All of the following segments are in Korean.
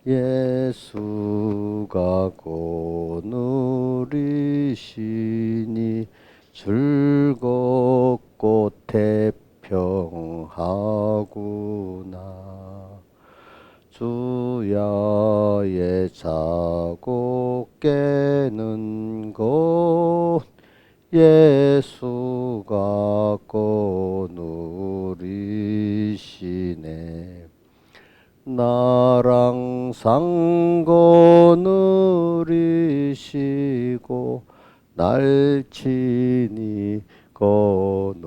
예수가 고누리시니 즐겁고 태평하구나. 주야의 자고 깨는 곳 예수가 고누리시네. 나랑 상고 누리시고 날 친히 거누리시네.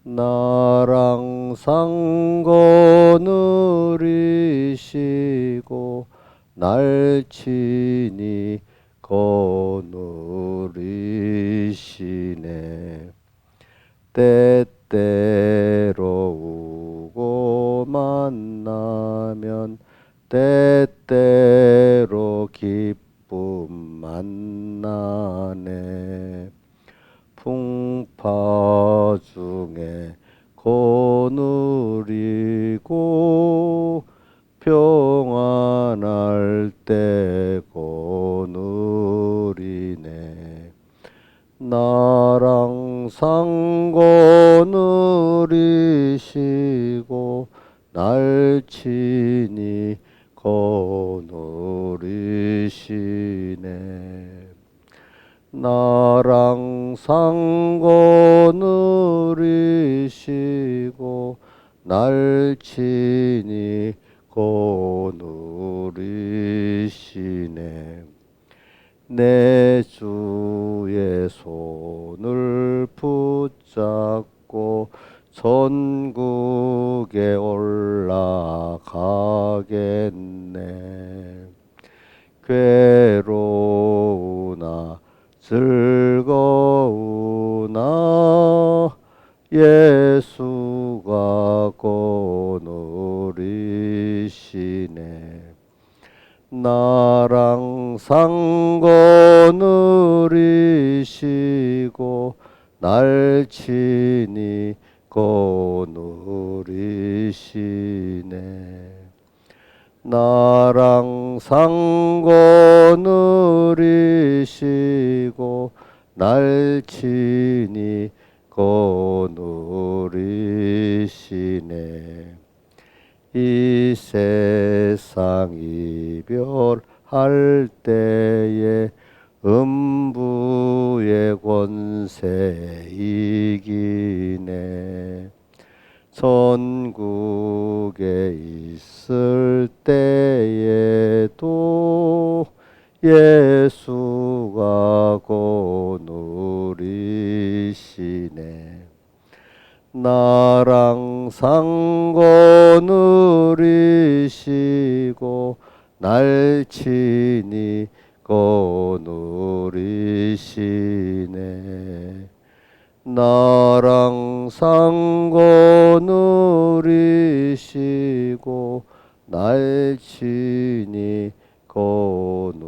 나랑 상고 누리시고 날 친히 거누리시네. 때때로 우고 만나면 때때로 기쁨 만나네. 풍파 중에 고누리고 평안할 때 고누리네. 나랑 상고 누리시고 날 친히 거누리시네. 나랑 상고 누리시고 날 친히 거누리시네. 내 주의 손을 붙잡고 천국에 올라가겠네. 괴로우나 즐거우나 예수가 고누리시네. 나랑 상고 누리시고 날 친히 거누리시네. 나랑 상고 누리시고 날 친히 거누리시네. 이 세상 이별할 때에 음부의 권세 이기네. 천국에 있을 때에도 예수가 고누리시네. 나랑 상고 누리시고 날 친히 거누리시네. 나랑 상고 누리시고 날 친히 거누리시네.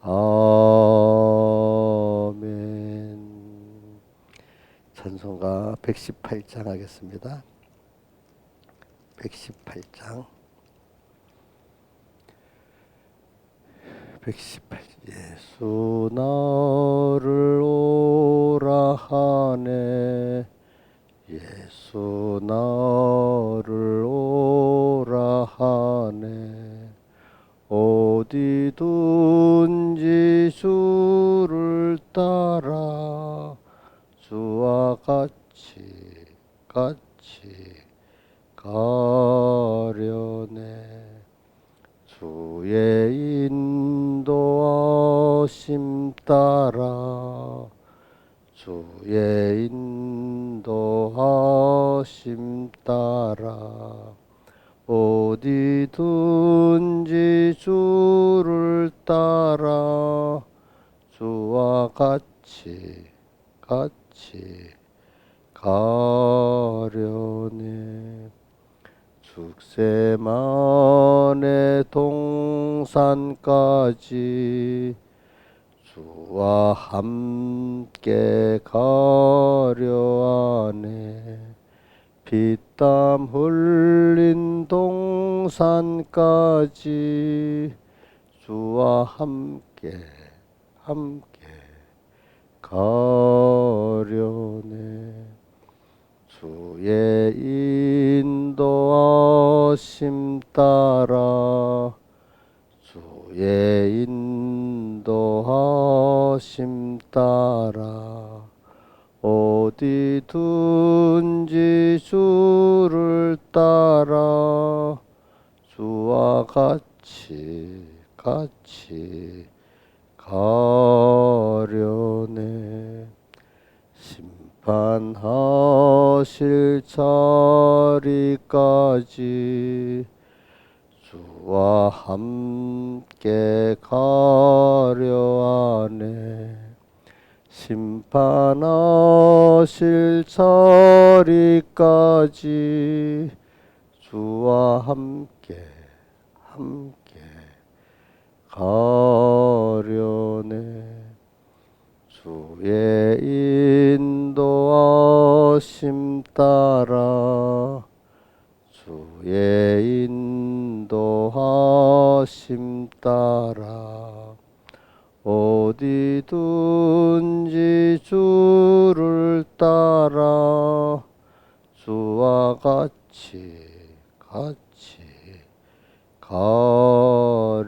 아멘. 찬송가 118장 하겠습니다. 118장 118 예수 나를 오라 하네. 예수 나를 오라 하네. 어디든지 주를 따라 주와 같이 가려네. 주의 인도하심 따라 주의 인도하심 따라 어디든지 주를 따라 주와 같이 가려네. 죽세만의 동산까지 주와 함께 가려하네. 피땀 흘린 동산까지 주와 함께 가려네. 주의 인도하심 따라 주의 인도하심 따라 어디든지 주를 따라 주와 같이 가려네. 심판하실 자리까지 주와 함께 가려하네. 심판하실 자리까지 주와 함께 가려네. 주의 인도하심 따라 주의 인도하심 따라 어디든지 주를 따라 주와 같이 가려네.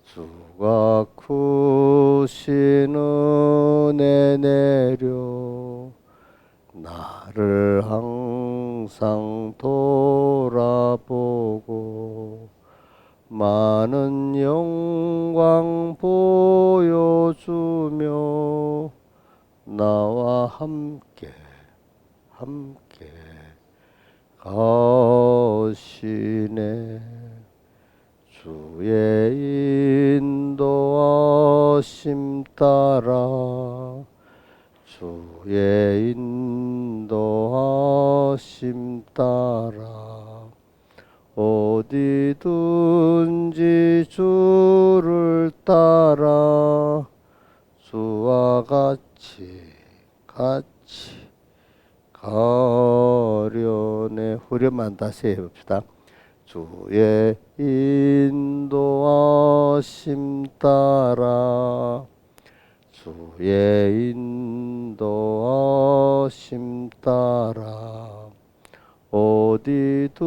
주가 크신 은혜 내려 나를 항상 돌아보고 많은 영광 보여주며 나와 함께 가시네. 주의 인도하심 따라 주의 인도하심 따라 어디든지 주를 따라 주와 같이 가려네. 후렴만 다시 해봅시다. 주의 인도하심 따라 주의 인도하심 따라 어디든지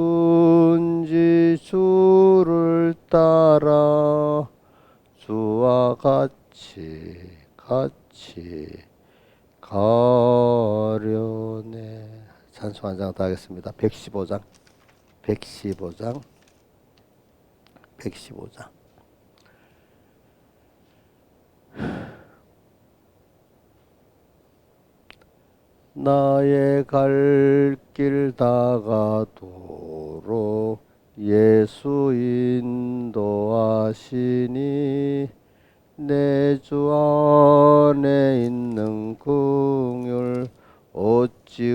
주를 따라 주와 같이 가려네. 찬송 한 장 더 하겠습니다. 115장. 나의 갈 길 다가도록 예수 인도하시니 내 주 안에 있는 긍휼 어찌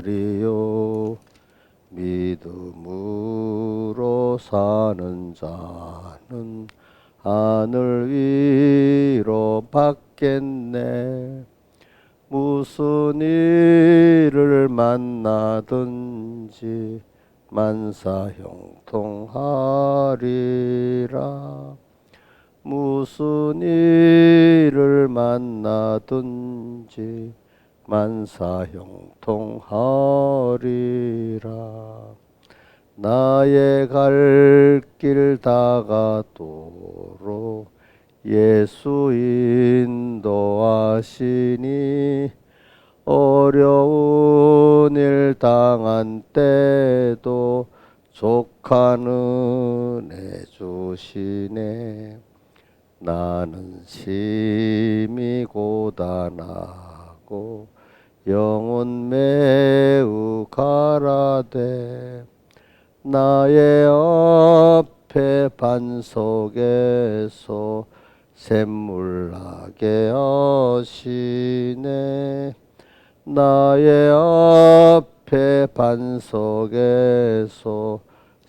의심하리요. 믿음으로 사는 자는 하늘 위로 받겠네. 무슨 일을 만나든지 만사형통하리라. 무슨 일을 만나든지 만사형통하리라. 나의 갈 길 다가도록 예수 인도하시니 어려운 일 당한 때도 족한 은혜 주시네. 나는 심히 고단하고 영혼 매우 가라되 나의 앞에 반석에서 샘물 나게 하시네. 나의 앞에 반석에서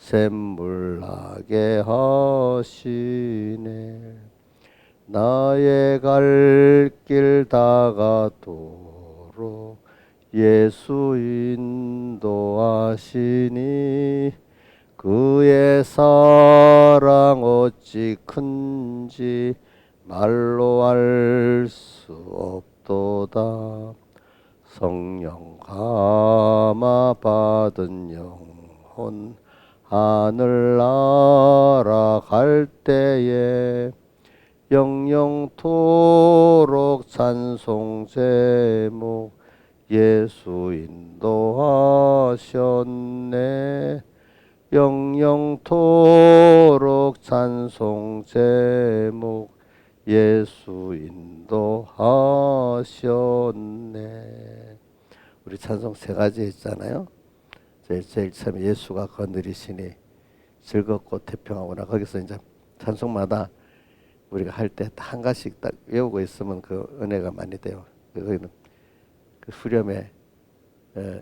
샘물 나게 하시네. 나의 갈 길 다가도록 예수 인도하시니 그의 사랑 어찌 큰지 말로 알 수 없도다. 성령 감화 받은 영혼 하늘 날아갈 때에 영영토록 찬송 제목 예수 인도하셨네. 영영토록 찬송 제목 예수 인도하셨네. 우리 찬송 세 가지 있잖아요. 제일 처음에 예수가 거느리시니 즐겁고 태평하구나. 거기서 이제 찬송마다 우리가 할 때 한 가지씩 딱 외우고 있으면 그 은혜가 많이 돼요. 거기는 그 후렴에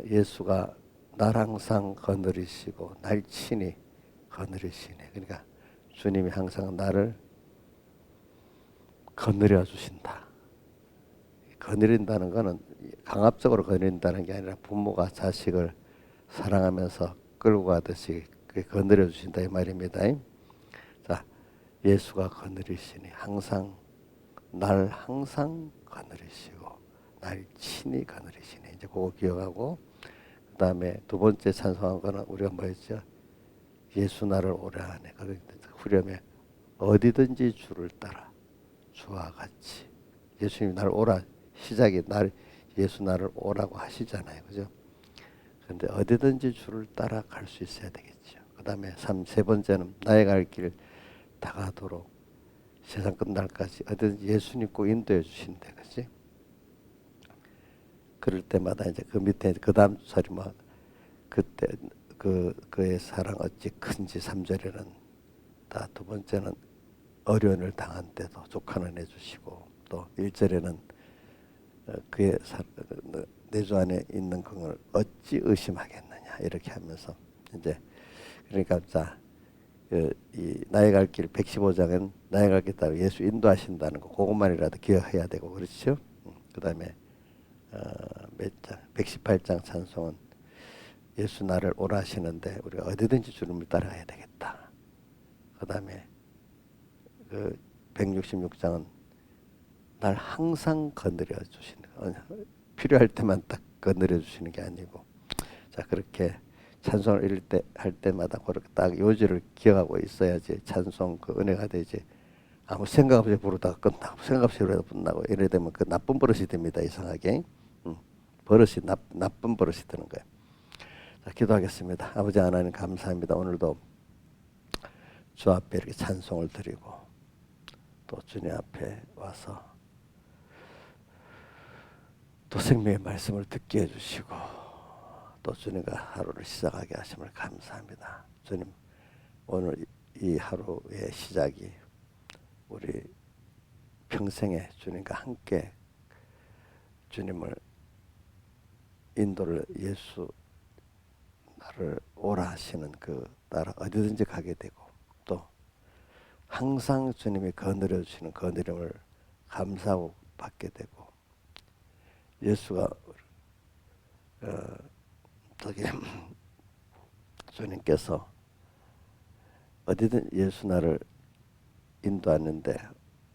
예수가 날 항상 거느리시고 날 친히 거느리시네. 그러니까 주님이 항상 나를 거느려 주신다. 거느린다는 것은 강압적으로 거느린다는 게 아니라 부모가 자식을 사랑하면서 끌고 가듯이 거느려 주신다 이 말입니다. 자, 예수가 거느리시니 날 항상 거느리시고 날 친히 거느리시니. 이제 그거 기억하고, 그 다음에 두 번째 찬송한 거는 우리가 뭐였죠? 예수 나를 오래하네. 거기 후렴에 어디든지 주를 따라 주와 같이. 예수님이 날 오라, 시작이 예수 나를 오라고 하시잖아요. 그죠? 그런데 어디든지 주를 따라 갈 수 있어야 되겠죠. 그 다음에 세 번째는 나의 갈 길 다가도록 세상 끝날까지 어디든지 예수님 꼭 인도해 주신대. 그지? 그럴 때마다 이제 그 밑에 그 다음 소리 뭐 그때 그의 사랑 어찌 큰지 3절에는 다, 두 번째는 어려움을 당한 때도 족하는 해주시고, 또 1절에는 그의 내 주 안에 있는 그걸 어찌 의심하겠느냐 이렇게 하면서 이제 그러니까 자, 이 나의 갈 길 115장은 나의 갈 길 따라 예수 인도하신다는 거 그것만이라도 기억해야 되고, 그렇죠? 그 다음에 몇 장 118장 찬송은 예수 나를 오라 하시는데 우리가 어디든지 주님을 따라가야 되겠다. 그 다음에 그 166장은 날 항상 건드려 주시는, 필요할 때만 딱 건드려 주시는 게 아니고, 자 그렇게 찬송을 읽을 때 할 때마다 그렇게 딱 요지를 기억하고 있어야지 찬송 그 은혜가 되지. 아무 생각 없이 부르다가 끝나고 생각 없이 부르다가 끝나고 이래 되면 그 나쁜 버릇이 됩니다. 이상하게 버릇이 나쁜 버릇이 되는 거예요. 자, 기도하겠습니다. 아버지 하나님 감사합니다. 오늘도 주 앞에 이렇게 찬송을 드리고 또 주님 앞에 와서 또 생명의 말씀을 듣게 해주시고 또 주님과 하루를 시작하게 하심을 감사합니다. 주님, 오늘 이 하루의 시작이 우리 평생에 주님과 함께 주님을 인도를 예수 나를 오라 하시는 그 나라 어디든지 가게 되고, 또 항상 주님이 거느려 주시는 거느림을 감사하고 받게 되고, 예수가 저기 주님께서 어디든 예수 나를 인도하는데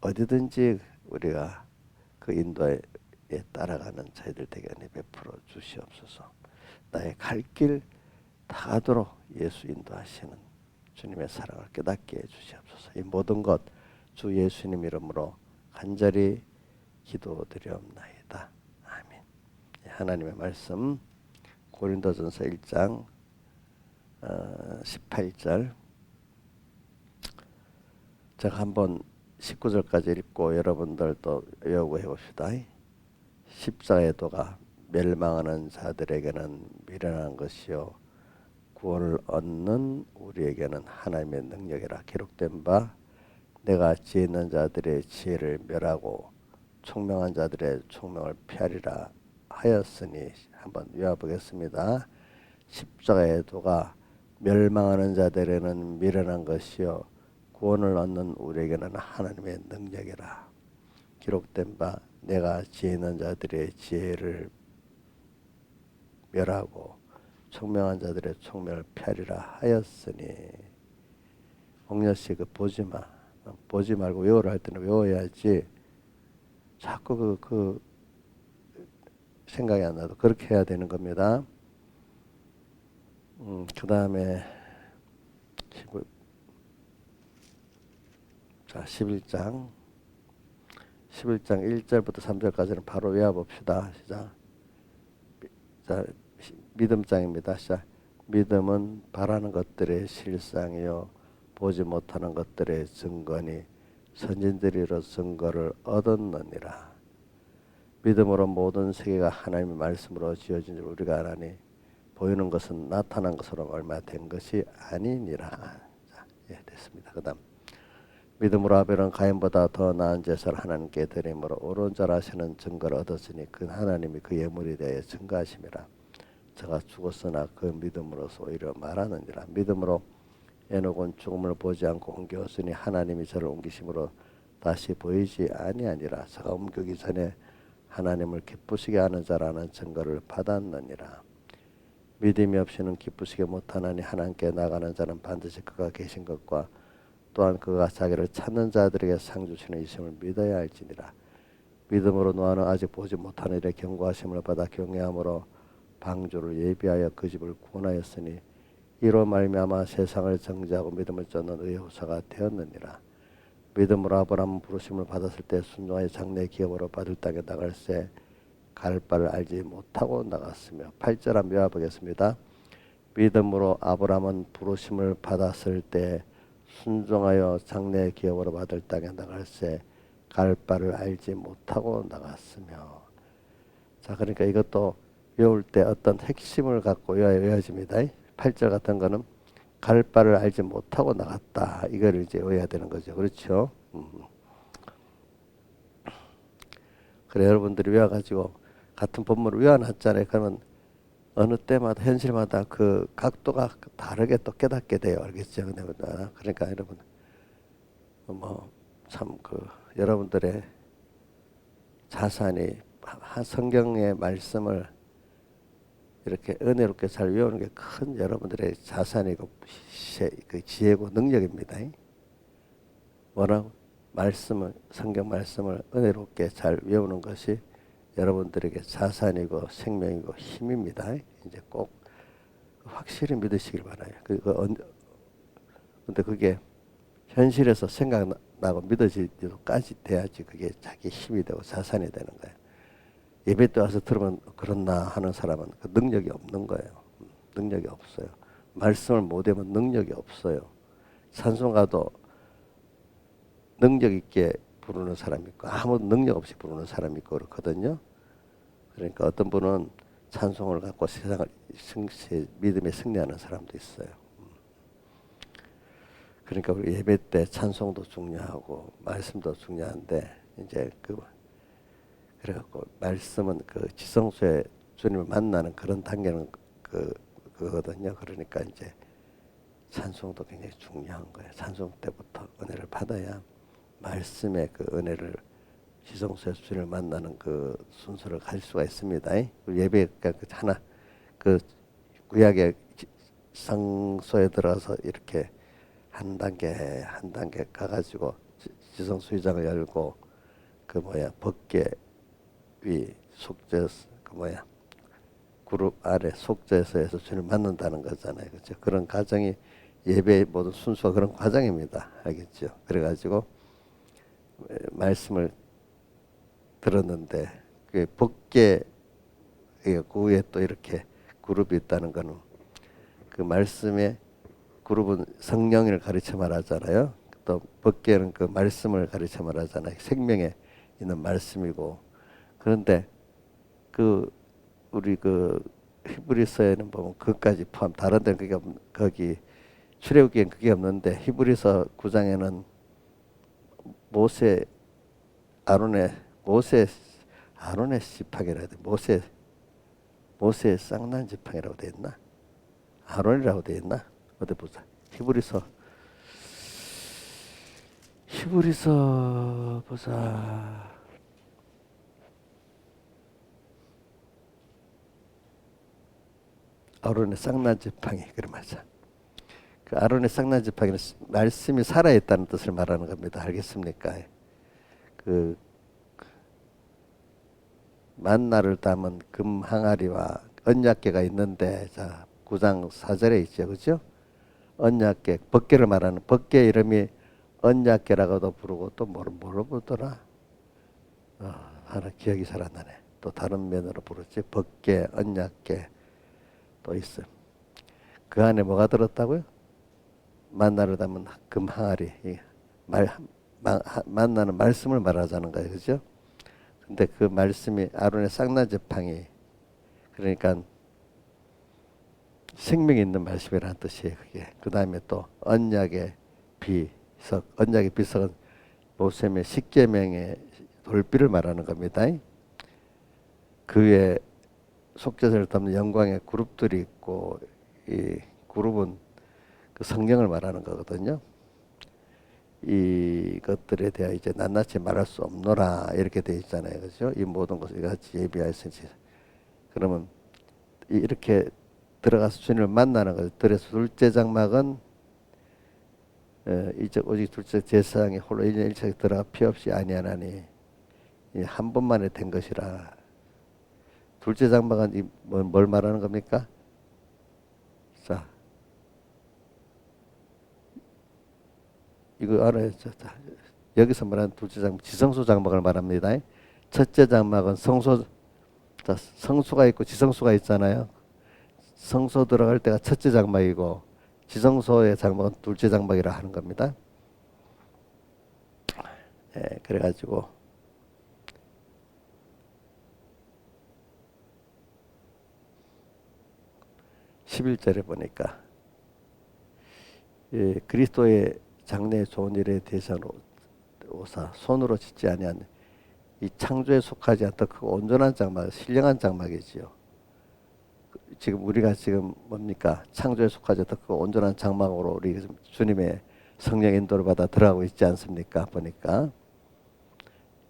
어디든지 우리가 그 인도에 따라가는 저희들 되게 은혜 베풀어 주시옵소서. 나의 갈 길 다 가도록 예수 인도하시는 주님의 사랑을 깨닫게 해 주시옵소서. 이 모든 것 주 예수님 이름으로 간절히 기도드리옵나이다. 아멘. 하나님의 말씀 고린도전서 1장 18절 제가 한번 19절까지 읽고 여러분들도 외우고 해봅시다. 십자가의 도가 멸망하는 자들에게는 미련한 것이요 구원을 얻는 우리에게는 하나님의 능력이라. 기록된 바 내가 지혜 있는 자들의 지혜를 멸하고 총명한 자들의 총명을 피하리라 하였으니. 한번 외워보겠습니다. 십자가의 도가 멸망하는 자들에게는 미련한 것이요 구원을 얻는 우리에게는 하나님의 능력이라. 기록된 바 내가 지혜 있는 자들의 지혜를 멸하고 총명한 자들의 총명을 펴리라 하였으니. 옥녀씨 그 보지 마. 보지 말고 외우라 할 때는 외워야지. 자꾸 그 생각이 안 나도 그렇게 해야 되는 겁니다. 그 다음에 11장 1절부터 3절까지는 바로 외워봅시다. 시작. 자, 믿음장입니다. 시작. 믿음은 바라는 것들의 실상이요 보지 못하는 것들의 증거니 선진들이로 증거를 얻었느니라. 믿음으로 모든 세계가 하나님의 말씀으로 지어진 줄 우리가 아나니 보이는 것은 나타난 것으로 얼마 된 것이 아니니라. 자, 예, 됐습니다. 그 다음 믿음으로 아벨은 가인보다 더 나은 제사를 하나님께 드림으로 옳은 자라시는 증거를 얻었으니 그 하나님이 그 예물에 대해 증거하심이라. 저가 죽었으나 그 믿음으로서 오히려 말하느니라. 믿음으로 에녹은 죽음을 보지 않고 옮겨왔으니 하나님이 저를 옮기심으로 다시 보이지 아니하니라. 저가 옮기기 전에 하나님을 기쁘시게 하는 자라는 증거를 받았느니라. 믿음이 없이는 기쁘시게 못하나니 하나님께 나가는 자는 반드시 그가 계신 것과 또한 그가 자기를 찾는 자들에게 상 주시는 이심을 믿어야 할지니라. 믿음으로 노아는 아직 보지 못하는 일에 경고하심을 받아 경외함으로 방주를 예비하여 그 집을 구원하였으니 이로 말미암아 세상을 정죄하고 믿음을 쫓는 의의 후사가 되었느니라. 믿음으로 아브라함은 부르심을 받았을 때 순종하여 장래 기업으로 받을 땅에 나갈새 갈 바를 알지 못하고 나갔으며. 8절 한번 외워보겠습니다. 믿음으로 아브라함은 부르심을 받았을 때 순종하여 장래 기업으로 받을 땅에 나갈새 갈 바를 알지 못하고 나갔으며. 자, 그러니까 이것도 외울 때 어떤 핵심을 갖고 외워집니다. 8절 같은 거는 갈 바를 알지 못하고 나갔다. 이걸 이제 외워야 되는 거죠. 그렇죠? 그래 여러분들이 외워가지고 같은 본문을 외워놨잖아요. 그러면 어느 때마다 현실마다 그 각도가 다르게 또 깨닫게 돼요. 알겠죠? 그러니까 여러분 뭐 참 그 여러분들의 자산이 성경의 말씀을 이렇게 은혜롭게 잘 외우는 게 큰 여러분들의 자산이고 그 지혜고 능력입니다. 뭐라고? 말씀을 성경 말씀을 은혜롭게 잘 외우는 것이 여러분들에게 자산이고 생명이고 힘입니다. 이제 꼭 확실히 믿으시길 바라요. 근데 그게 현실에서 생각나고 믿어지기까지 돼야지 그게 자기 힘이 되고 자산이 되는 거예요. 예배 때 와서 들으면 그렇나 하는 사람은 그 능력이 없는 거예요. 능력이 없어요. 말씀을 못 외우면 능력이 없어요. 찬송가도 능력 있게 부르는 사람이 있고 아무 능력 없이 부르는 사람이 있고 그렇거든요. 그러니까 어떤 분은 찬송을 갖고 세상을 믿음에 승리하는 사람도 있어요. 그러니까 우리 예배 때 찬송도 중요하고 말씀도 중요한데 이제 그래갖고 말씀은 그 지성소에 주님을 만나는 그런 단계는 그거거든요. 그러니까 이제 찬송도 굉장히 중요한 거예요. 찬송 때부터 은혜를 받아야 말씀의 그 은혜를 지성소에서 주님을 만나는 그 순서를 갈 수가 있습니다. 예배가 하나 그 구약의 성소에 들어가서 이렇게 한 단계 한 단계 가가지고 지성소 휘장을 열고 법궤 위 속죄 그룹 아래 속죄소에서 주님을 만난다는 거잖아요. 그렇죠? 그런 과정이 예배의 모든 순수가 그런 과정입니다. 알겠죠? 그래가지고 말씀을 들었는데 그 법궤 그 위에 또 이렇게 그룹이 있다는 거는 그 말씀의 그룹은 성령을 가르쳐 말하잖아요. 또 법궤는 그 말씀을 가르쳐 말하잖아요. 생명에 있는 말씀이고. 그런데 우리 히브리서에는 보면 그것까지 포함 다른 데는 그게 거기 출애굽기엔 그게 없는데 히브리서 9장에는 아론의 지팡이라 돼. 모세의 쌍난 지팡이라고 돼 있나? 아론이라고 돼 있나? 어디 보자. 히브리서 보자. 아론의 쌍난 지팡이 그래 맞아. 그 아론의 쌍난 지팡이는 말씀이 살아있다는 뜻을 말하는 겁니다. 알겠습니까? 그 만나를 담은 금 항아리와 언약궤가 있는데 자 9장 4절에 있죠, 그죠? 언약궤 법궤를 말하는 법궤 이름이 언약궤라고도 부르고 또 뭐로 부르더라? 하나 기억이 잘 안 나네. 또 다른 면으로 부르지. 법궤, 언약궤 또 있어. 그 안에 뭐가 들었다고요? 만나를 담은 금 항아리. 만나는 말씀을 말하자는 거예요, 그죠? 근데 그 말씀이 아론의 쌍난 지팡이 그러니까 생명이 있는 말씀이라는 뜻이에요, 그게. 그 다음에 또 언약의 비석, 언약의 비석은 모세의 십계명의 돌비를 말하는 겁니다. 그 위에 속죄제를 담는 영광의 그룹들이 있고 이 그룹은 그 성령을 말하는 거거든요. 이것들에 대하여 이제 낱낱이 말할 수 없노라 이렇게 되어 있잖아요, 그렇죠? 이 모든 것을 같이 예비하였으니 그러면 이렇게 들어가서 주님을 만나는 거죠. 그래서 둘째 장막은 이제 오직 둘째 제사장이 홀로 1년 1차에 들어가 피 없이 아니하나니 한 번만에 된 것이라. 둘째 장막은 뭘 말하는 겁니까? 자, 이거 알아요. 여기서 말하는 둘째 장막, 지성소 장막을 말합니다. 첫째 장막은 성소가 있고 지성소가 있잖아요. 성소 들어갈 때가 첫째 장막이고 지성소의 장막은 둘째 장막이라 하는 겁니다. 그래가지고 11절에 보니까 그리스도의 장래의 좋은 일에 대해서는 오사 손으로 짓지 아니한 이 창조에 속하지 않던 그 온전한 장막, 신령한 장막이지요. 지금 우리가 지금 뭡니까? 창조에 속하지 않던 그 온전한 장막으로 우리 주님의 성령 인도를 받아 들어가고 있지 않습니까? 보니까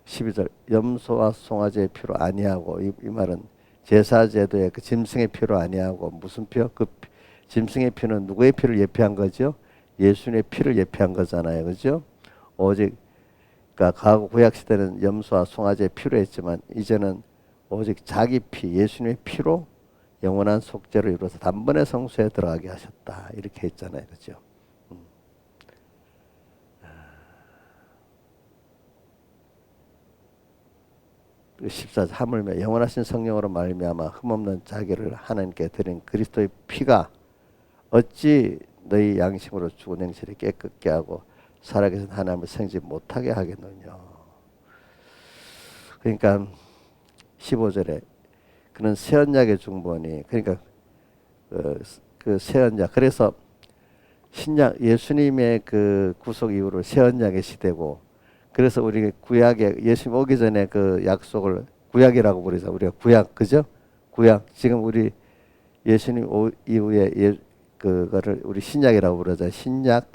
12절 염소와 송아지의 피로 아니하고 이 말은 제사제도의 그 짐승의 피로 아니하고 무슨 피요? 그 짐승의 피는 누구의 피를 예표한 거죠? 예수님의 피를 예표한 거잖아요, 그죠? 오직 그러니까 과거 구약 시대는 염소와 송아지의 피로 했지만 이제는 오직 자기 피, 예수님의 피로 영원한 속죄를 이루어서 단번에 성소에 들어가게 하셨다 이렇게 했잖아요, 그죠? 14절 하물며 영원하신 성령으로 말미암아 흠없는 자기를 하나님께 드린 그리스도의 피가 어찌 너희 양심으로 죽은 행실을 깨끗게 하고 살아계신 하나님을 생지 못하게 하겠느냐. 그러니까 15절에 그는 새 언약의 중보니 그러니까 그 새 언약 그래서 신약 예수님의 그 구속 이후로 새 언약의 시대고 그래서 우리 구약에 예수님 오기 전에 그 약속을 구약이라고 부르죠. 우리가 구약 그죠? 구약 지금 우리 예수님 이후에 그거를 우리 신약이라고 부르죠. 신약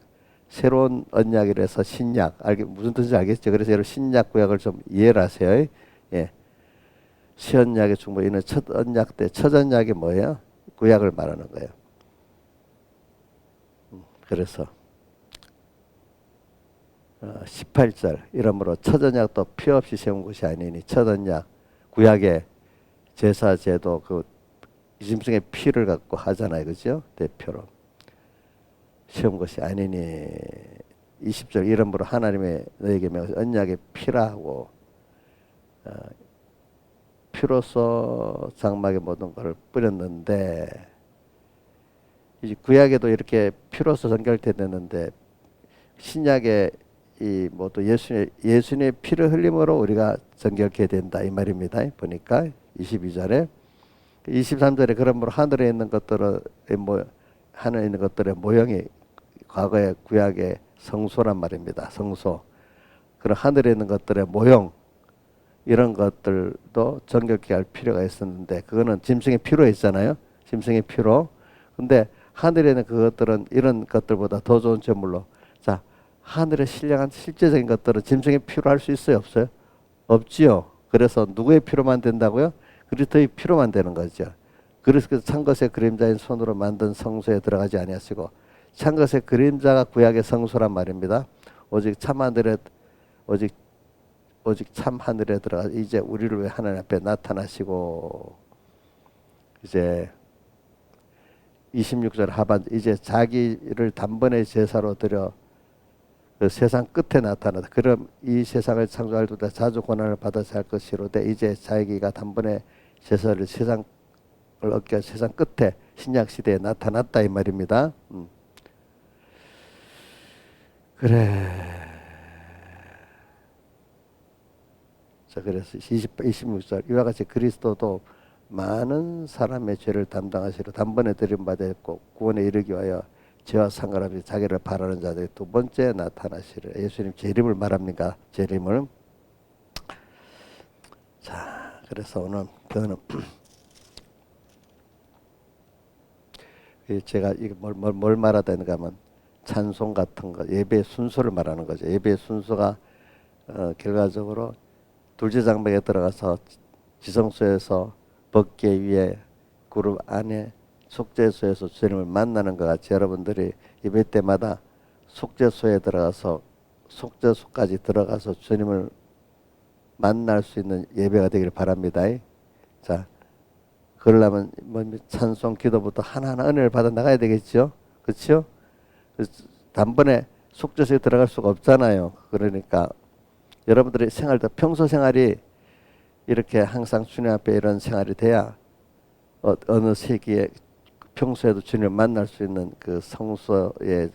새로운 언약이라 해서 신약 무슨 뜻인지 알겠죠? 그래서 여러분 신약 구약을 좀 이해를 하세요. 예. 새 언약의 중보 이는 첫 언약 때 첫 언약이 뭐예요? 구약을 말하는 거예요. 그래서 18절 이러므로 첫 언약도 피 없이 세운 것이 아니니 첫 언약 구약의 제사 제도 그 짐승의 피를 갖고 하잖아요, 그죠? 대표로 세운 것이 아니니 20절 이러므로 하나님의 너에게 명하신 언약의 피라고 피로써 장막의 모든 것을 뿌렸는데 이제 구약에도 이렇게 피로써 정결됐는데 신약의 이 모두 예수님의 피를 흘림으로 우리가 정결케 된다 이 말입니다. 보니까 22절에 23절에 그러므로 하늘에 있는 것들의 모형이 과거의 구약의 성소란 말입니다. 성소. 그런 하늘에 있는 것들의 모형 이런 것들도 정결케 할 필요가 있었는데 그거는 짐승의 피로 했잖아요. 짐승의 피로. 근데 하늘에 있는 그것들은 이런 것들보다 더 좋은 제물로. 자, 하늘의 신령한 실제적인 것들은 짐승의 피로 할 수 있어요, 없어요? 없지요. 그래서 누구의 피로만 된다고요? 그리스도의 피로만 되는 거죠. 그래서 그 찬것의 그림자인 손으로 만든 성소에 들어가지 아니하시고, 찬것의 그림자가 구약의 성소란 말입니다. 오직 참 하늘에 오직 참 하늘에 들어가 이제 우리를 위해 하나님 앞에 나타나시고, 이제 26절 하반, 이제 자기를 단번에 제사로 드려 그 세상 끝에 나타나다. 그럼 이 세상을 창조할 때보다 자주 고난을 받아서 할 것이로되 이제 자기가 단번에 제사를 세상을 얻게 할 세상 끝에 신약 시대에 나타났다 이 말입니다. 그래. 자, 그래서 26절 이와 같이 그리스도도 많은 사람의 죄를 담당하시러 단번에 들임받았고 구원에 이르기 위하여 죄와 상관없이 자기를 바라는 자들이 두 번째 나타나시려. 예수님 재림을 말합니까? 재림을. 자, 그래서 오늘 그거는 제가 이게 뭘 말하다는가 하면 찬송 같은 거, 예배 순서를 말하는 거죠. 예배 순서가 결과적으로 둘째 장막에 들어가서 지성소에서 법궤 위에 그룹 안에 속죄소에서 주님을 만나는 것 같이 여러분들이 예배 때마다 속죄소에 들어가서 속죄소까지 들어가서 주님을 만날 수 있는 예배가 되기를 바랍니다. 자, 그러려면 뭐 찬송 기도부터 하나하나 은혜를 받아 나가야 되겠죠. 그렇죠? 단번에 속죄소에 들어갈 수가 없잖아요. 그러니까 여러분들의 생활도 평소 생활이 이렇게 항상 주님 앞에 이런 생활이 돼야 어느 세기에 평소에도 주님을 만날 수 있는 그 성소의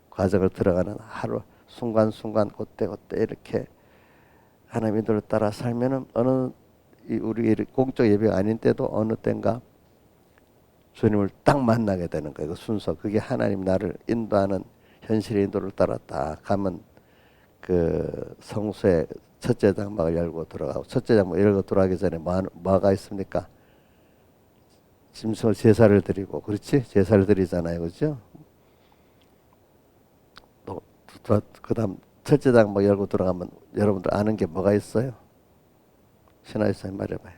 과정을 들어가는 하루 순간순간 그때 이렇게 하나님 인도를 따라 살면은 어느 우리 공적 예배가 아닌 때도 어느 때인가 주님을 딱 만나게 되는 거예요. 그 순서 그게 하나님 나를 인도하는 현실의 인도를 따라 딱 가면 그 성소의 첫째 장막을 열고 들어가고 첫째 장막 열고 들어가기 전에 뭐가 있습니까? 짐승을 제사를 드리고 그렇지? 제사를 드리잖아요. 그렇죠? 또 그다음 첫째 장막 열고 들어가면 여러분들 아는 게 뭐가 있어요? 신하이사님 말해봐요.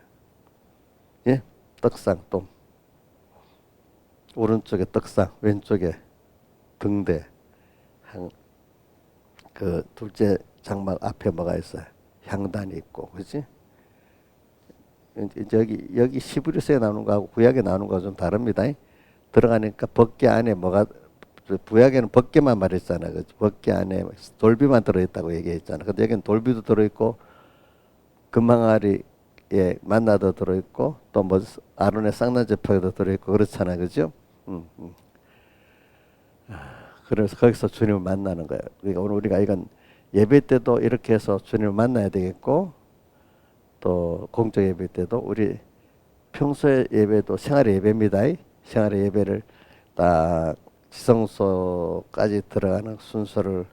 예? 떡상 또 오른쪽에 떡상 왼쪽에 등대 그 둘째 장막 앞에 뭐가 있어요? 향단이 있고 그렇지? 여기 시브리스에 나오는 거하고 구약에 나오는 거 좀 다릅니다. 들어가니까 법궤 안에 뭐가 구약에는 법궤만 말했잖아. 법궤 안에 돌비만 들어있다고 얘기했잖아. 근데 여기는 돌비도 들어있고 금항아리에 만나도 들어있고 또 뭐 아론의 쌍난지팡이도 들어있고 그렇잖아, 그죠? 그래서 거기서 주님을 만나는 거예요. 그러니까 오늘 우리가 이건 예배 때도 이렇게 해서 주님을 만나야 되겠고 또 공적 예배 때도 우리 평소의 예배도 생활의 예배입니다. 생활의 예배를 딱 지성소까지 들어가는 순서를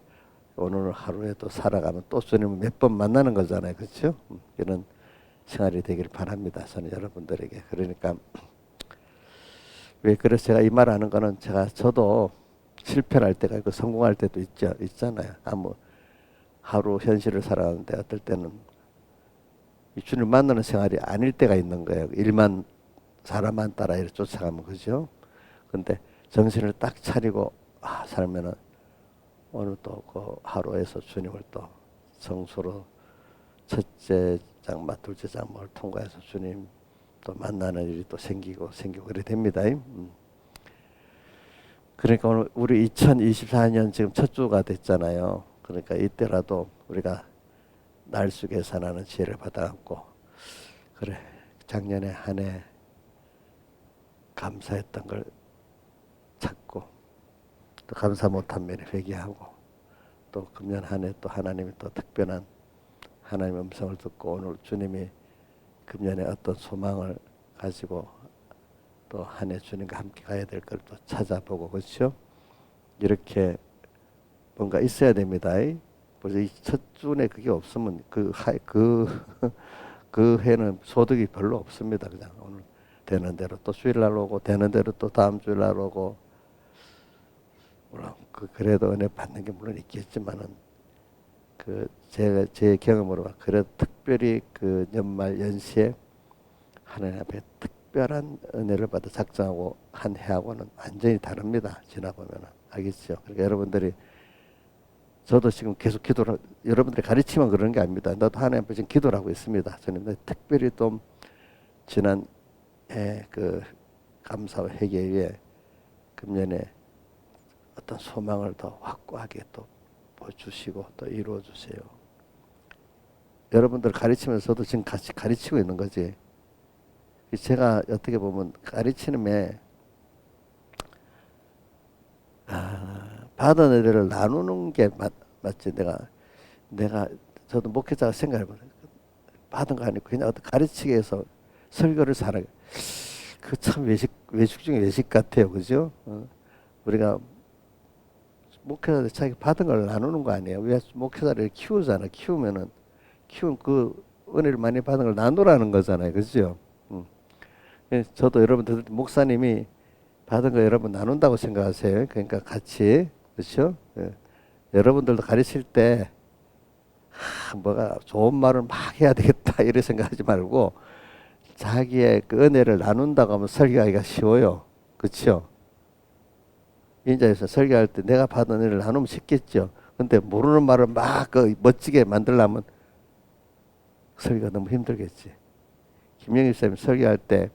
오늘 하루에도 살아가면 또 주님을 몇 번 만나는 거잖아요. 그렇죠? 이런 생활이 되기를 바랍니다. 저는 여러분들에게. 그러니까 왜 그래서 제가 이 말 하는 거는 저도 실패를 할 때가 있고 성공할 때도 있잖아요. 하루 현실을 살아가는데 어떨 때는 이 주님 만나는 생활이 아닐 때가 있는 거예요. 일만 사람만 따라 이렇게 쫓아가면 그죠? 근데 정신을 딱 차리고 살면은 오늘 또 그 하루에서 주님을 또 성소로 첫째 장막, 둘째 장막을 통과해서 주님 또 만나는 일이 또 생기고 그래 됩니다. 그러니까 오늘 우리 2024년 지금 첫 주가 됐잖아요. 그러니까 이때라도 우리가 날수 계산하는 지혜를 받아갖고 그래 작년에 한 해 감사했던 걸 찾고 또 감사 못한 면에 회개하고 또 금년 한 해 또 하나님이 또 특별한 하나님의 음성을 듣고 오늘 주님이 금년에 어떤 소망을 가지고 또 한 해 주님과 함께 가야 될 걸 또 찾아보고 그렇죠? 이렇게 뭔가 있어야 됩니다. 벌써 이 첫 주에 그게 없으면 그 해는 소득이 별로 없습니다. 그냥 오늘 되는 대로 또 주일날 오고 되는 대로 또 다음 주일날 오고 물론 그래도 은혜 받는 게 물론 있겠지만은 제가 제 경험으로 그래도 특별히 그 연말 연시에 하나님 앞에 특별한 은혜를 받아 작정하고 한 해하고는 완전히 다릅니다. 지나 보면은 알겠죠. 그러니까 여러분들이 저도 지금 계속 기도를 여러분들이 가르치면 그러는 게 아닙니다. 나도 하나님 앞에 지금 기도를 하고 있습니다. 저는 특별히 또 지난 해 그 감사와 회개에 금년에 어떤 소망을 더 확고하게 또 보여주시고 또 이루어 주세요. 여러분들 가르치면서 저도 지금 같이 가르치고 있는 거지. 제가 어떻게 보면 가르치는데 받은 은혜를 나누는 게 맞지. 내가 저도 목회자가 생각해보면 받은 거 아니고 그냥 어떤 가르치기 위해서 설교를 잘하게. 그 참 외식 중에 외식 같아요. 그죠? 우리가 목회자들 자기 받은 걸 나누는 거 아니에요. 왜 목회자를 키우잖아. 키운 그 은혜를 많이 받은 걸 나누라는 거잖아요. 그죠? 저도 여러분들 목사님이 받은 거 여러분 나눈다고 생각하세요. 그러니까 같이 그렇죠? 예. 여러분들도 가르칠 때 뭐가 좋은 말을 막 해야 되겠다 이런 생각하지 말고 자기의 그 은혜를 나눈다고 하면 설교하기가 쉬워요. 그렇죠? 인자에서 설교할 때 내가 받은 은혜를 나누면 쉽겠죠. 근데 모르는 말을 막 멋지게 만들려면 설교가 너무 힘들겠지. 김영일 쌤이 설교할 때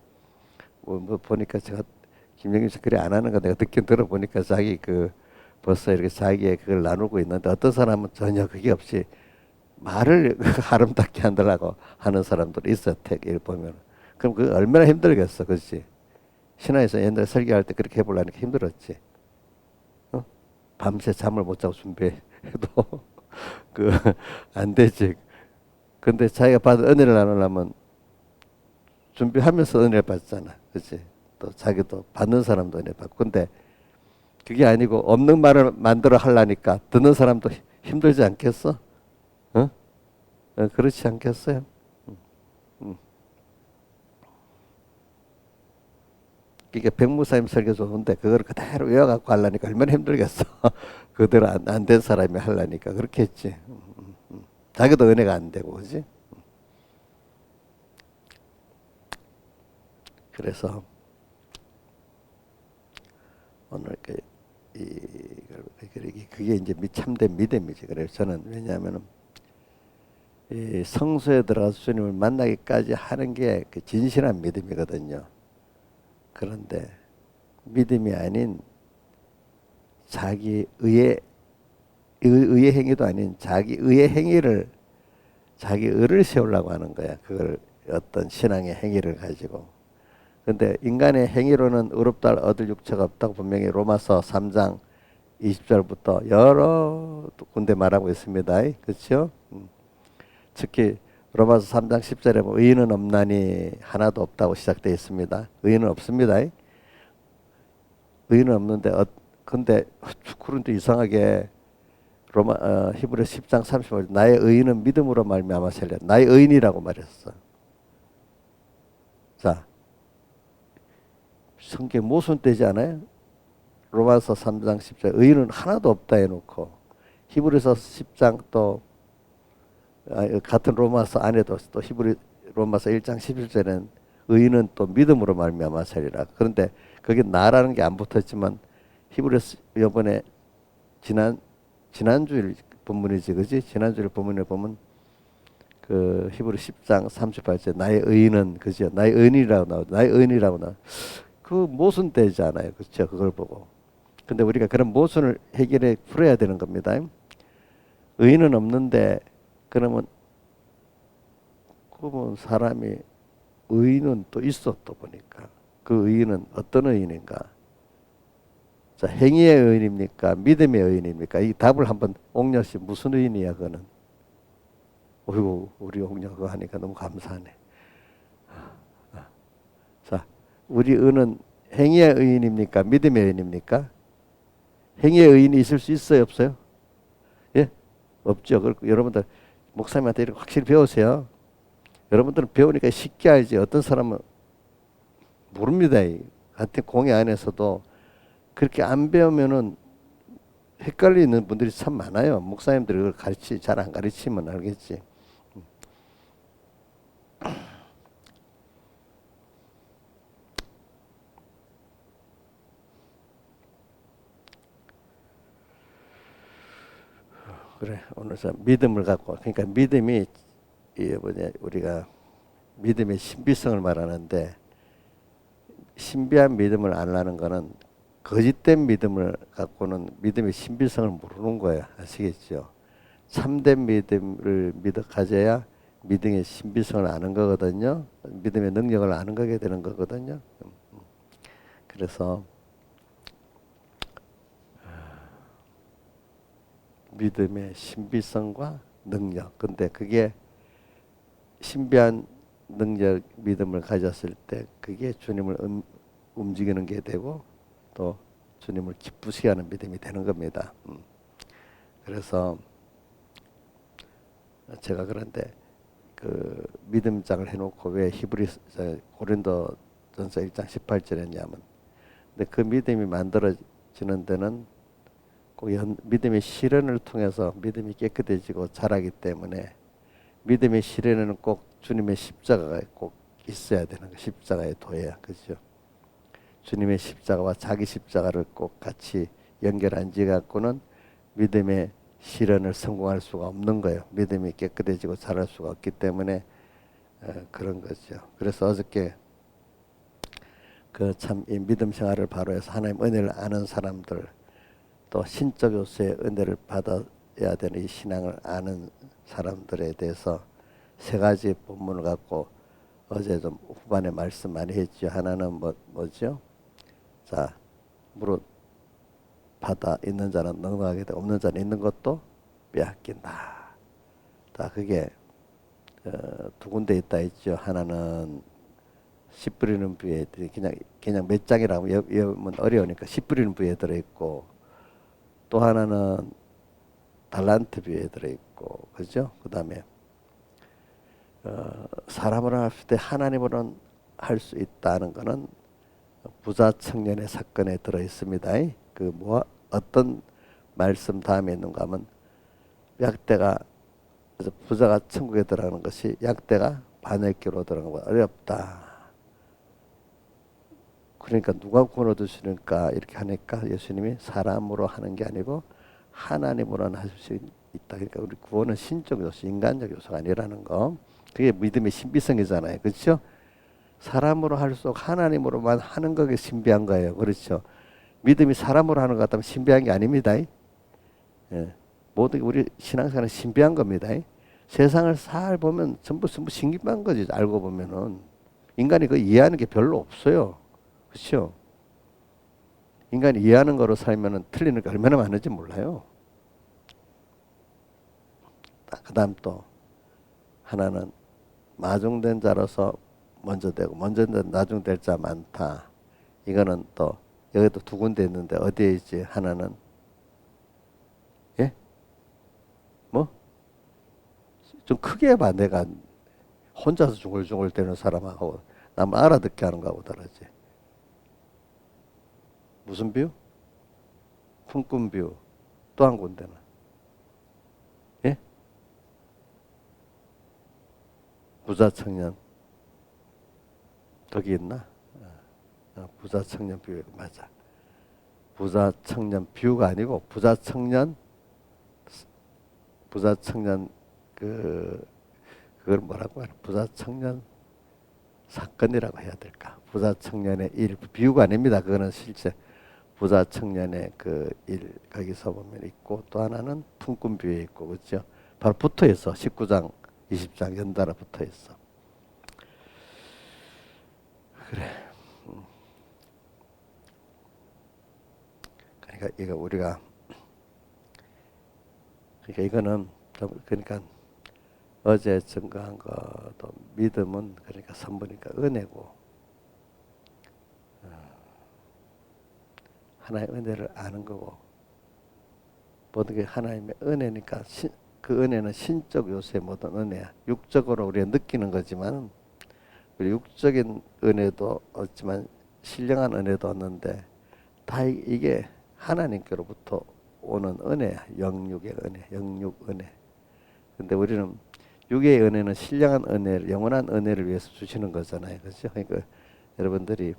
뭐 보니까 제가 김영일 씨 그래 안 하는 거 내가 듣긴 들어보니까 자기 벌써 이렇게 자기의 그걸 나누고 있는데 어떤 사람은 전혀 그게 없이 말을 아름답게 하려고 하는 사람들이 있어. 택일 보면 그럼 그 얼마나 힘들겠어. 그렇지? 신화에서 옛날에 설교할 때 그렇게 해보려니까 힘들었지. 밤새 잠을 못 자고 준비해도 안 되지. 근데 자기가 받은 은혜를 나누려면 준비하면서 은혜 받잖아. 그렇지? 또 자기도 받는 사람도 은혜 받고. 근데 그게 아니고 없는 말을 만들어 하려니까 듣는 사람도 힘들지 않겠어? 그렇지 않겠어요? 이게 백무사님 설교 좋은데 그걸 그대로 외워갖고 하려니까 얼마나 힘들겠어. 그대로 안 된 사람이 하려니까 그렇게 했지. 자기도 은혜가 안 되고 그지? 그래서 오늘 그게 이제 참된 믿음이지. 그래서 저는 왜냐하면은 이 성소에 들어가서 주님을 만나기까지 하는 게 그 진실한 믿음이거든요. 그런데 믿음이 아닌 자기 의의 행위도 아닌 자기 의의 행위를 자기 의를 세우려고 하는 거야. 그걸 어떤 신앙의 행위를 가지고. 근데 인간의 행위로는 의롭다 얻을 육체가 없다고 분명히 로마서 3장 20절부터 여러 군데 말하고 있습니다. 그렇죠? 특히 로마서 3장 10절에 보면 의인은 없나니 하나도 없다고 시작되어 있습니다. 의인은 없습니다. 의인은 없는데 근데 그런데 이상하게 히브리서 10장 35절 나의 의인은 믿음으로 말미암아 살려. 나의 의인이라고 말했어. 자, 성경 모순되지 않아요? 로마서 3장 10절 의인은 하나도 없다 해놓고 히브리서 10장 또 같은 로마서 안에도 또 로마서 1장 11절에는 의인은 또 믿음으로 말미암아 살리라. 그런데 거기 나라는 게 안 붙었지만 히브리서 이번에 지난주일 본문이지, 그지? 지난주일 본문에 보면 그 히브리 10장 38절 나의 의인은 그죠? 나의 의인이라고 나와. 나의 의인이라고 나와. 그 모순되잖아요, 그렇죠? 그걸 보고. 근데 우리가 그런 모순을 해결해 풀어야 되는 겁니다. 의인은 없는데 그러면 사람이 의인은 또 있어 또 보니까 그 의인은 어떤 의인인가? 자, 행위의 의인입니까? 믿음의 의인입니까? 이 답을 한번 옥녀 씨 무슨 의인이야 그거는? 어이구 우리 옥녀 그거 하니까 너무 감사하네. 자, 우리 의는 행위의 의인입니까? 믿음의 의인입니까? 행위의 의인이 있을 수 있어요, 없어요? 예? 없죠. 여러분들 목사님한테 이렇게 확실히 배우세요. 여러분들은 배우니까 쉽게 알지. 어떤 사람은 모릅니다. 같은 공예 안에서도 그렇게 안 배우면은 헷갈리는 분들이 참 많아요. 목사님들이 그걸 잘 안 가르치면 알겠지. 그래, 오늘 믿음을 갖고, 그러니까 믿음이 우리가 믿음의 신비성을 말하는데, 신비한 믿음을 안 하는 거는 거짓된 믿음을 갖고는 믿음의 신비성을 모르는 거예요. 아시겠죠? 참된 믿음을 믿어 가져야 믿음의 신비성을 아는 거거든요. 믿음의 능력을 아는 거게 되는 거거든요. 그래서 믿음의 신비성과 능력. 근데 그게 신비한 능력, 믿음을 가졌을 때 그게 주님을 움직이는 게 되고 또 주님을 기쁘시게 하는 믿음이 되는 겁니다. 그래서 제가 그런데 그 믿음장을 해놓고 왜 고린도전서 1장 18절에 했냐면, 근데 그 믿음이 만들어지는 데는 꼭 믿음의 실현을 통해서 믿음이 깨끗해지고 자라기 때문에 믿음의 실현에는 꼭 주님의 십자가가 꼭 있어야 되는 거, 십자가의 도야, 그죠? 주님의 십자가와 자기 십자가를 꼭 같이 연결한지 갖고는 믿음의 실현을 성공할 수가 없는 거예요. 믿음이 깨끗해지고 자랄 수가 없기 때문에 그런 거죠. 그래서 어저께 그 참 이 믿음 생활을 바로 해서 하나님 은혜를 아는 사람들, 또 신적 요소의 은혜를 받아야 되는 이 신앙을 아는 사람들에 대해서 세 가지 본문을 갖고 어제 좀 후반에 말씀 많이 했죠. 하나는 뭐죠? 자, 무릇 받아 있는 자는 넉넉하게 되고 없는 자는 있는 것도 빼앗긴다. 다 그게 두 군데 있다 했죠. 하나는 씨 뿌리는 부에 그냥 몇 장이라고 외우면 어려우니까 씨 뿌리는 부에 들어 있고, 또 하나는 달란트 부에 들어 있고, 그죠? 그다음에 사람으로 할 때 하나님으로는 할 수 있다는 거는 부자 청년의 사건에 들어 있습니다. 어떤 말씀 다음에 있는가 하면 약대가, 부자가 천국에 들어가는 것이 약대가 바늘기로 들어가는 거 어렵다. 그러니까 누가 구원 얻으시니까 이렇게 하니까 예수님이 사람으로 하는 게 아니고 하나님으로는 할 수 있다. 그러니까 우리 구원은 신적 요소, 인간적 요소가 아니라는 거. 그게 믿음의 신비성이잖아요. 그렇죠? 사람으로 할수록 하나님으로만 하는 거게 신비한 거예요. 그렇죠? 믿음이 사람으로 하는 것 같다면 신비한 게 아닙니다. 예. 모든 게 우리 신앙생활은 신비한 겁니다. 세상을 살 보면 전부 신기한 거지. 알고 보면은 인간이 그 이해하는 게 별로 없어요. 그렇죠? 인간이 이해하는 거로 살면은 틀리는 게 얼마나 많은지 몰라요. 그다음 또 하나는 마중된 자로서 먼저 되고 먼저 된 나중 될 자 많다. 이거는 또 여기도 두 군데 있는데 어디에 있지? 하나는 뭐? 좀 크게 해봐. 내가 혼자서 중얼중얼 대는 사람하고 남 알아듣게 하는 거하고 다르지. 무슨 비유? 품꾼 비유. 또 한 군데는 예? 부자 청년. 거기 있나? 부자 청년 비유 맞아. 부자 청년 비유가 아니고 부자 청년 그걸 뭐라고 하나? 부자 청년 사건이라고 해야 될까? 부자 청년의 일, 비유가 아닙니다. 그거는 실제 부자 청년의 그 일 거기서 보면 있고, 또 하나는 품꾼 비유에 있고, 그렇죠? 바로 붙어 있어. 19장, 20장 연달아 붙어 있어. 그래. 그러니까 이거 우리가 이거는 그러니까 어제 증거한 것도 믿음은 그러니까 선보니까 은혜고, 하나님의 은혜를 아는 거고, 모든 게 하나님의 은혜니까 그 은혜는 신적 요소의 모든 은혜야. 육적으로 우리가 느끼는 거지만 우리 육적인 은혜도 없지만 신령한 은혜도 없는데 다 이게 하나님께로부터 오는 은혜야. 영육의 은혜, 영육 은혜. 근데 우리는 육의 은혜는 신령한 은혜를, 영원한 은혜를 위해서 주시는 거잖아요. 그렇죠? 그러니까 여러분들이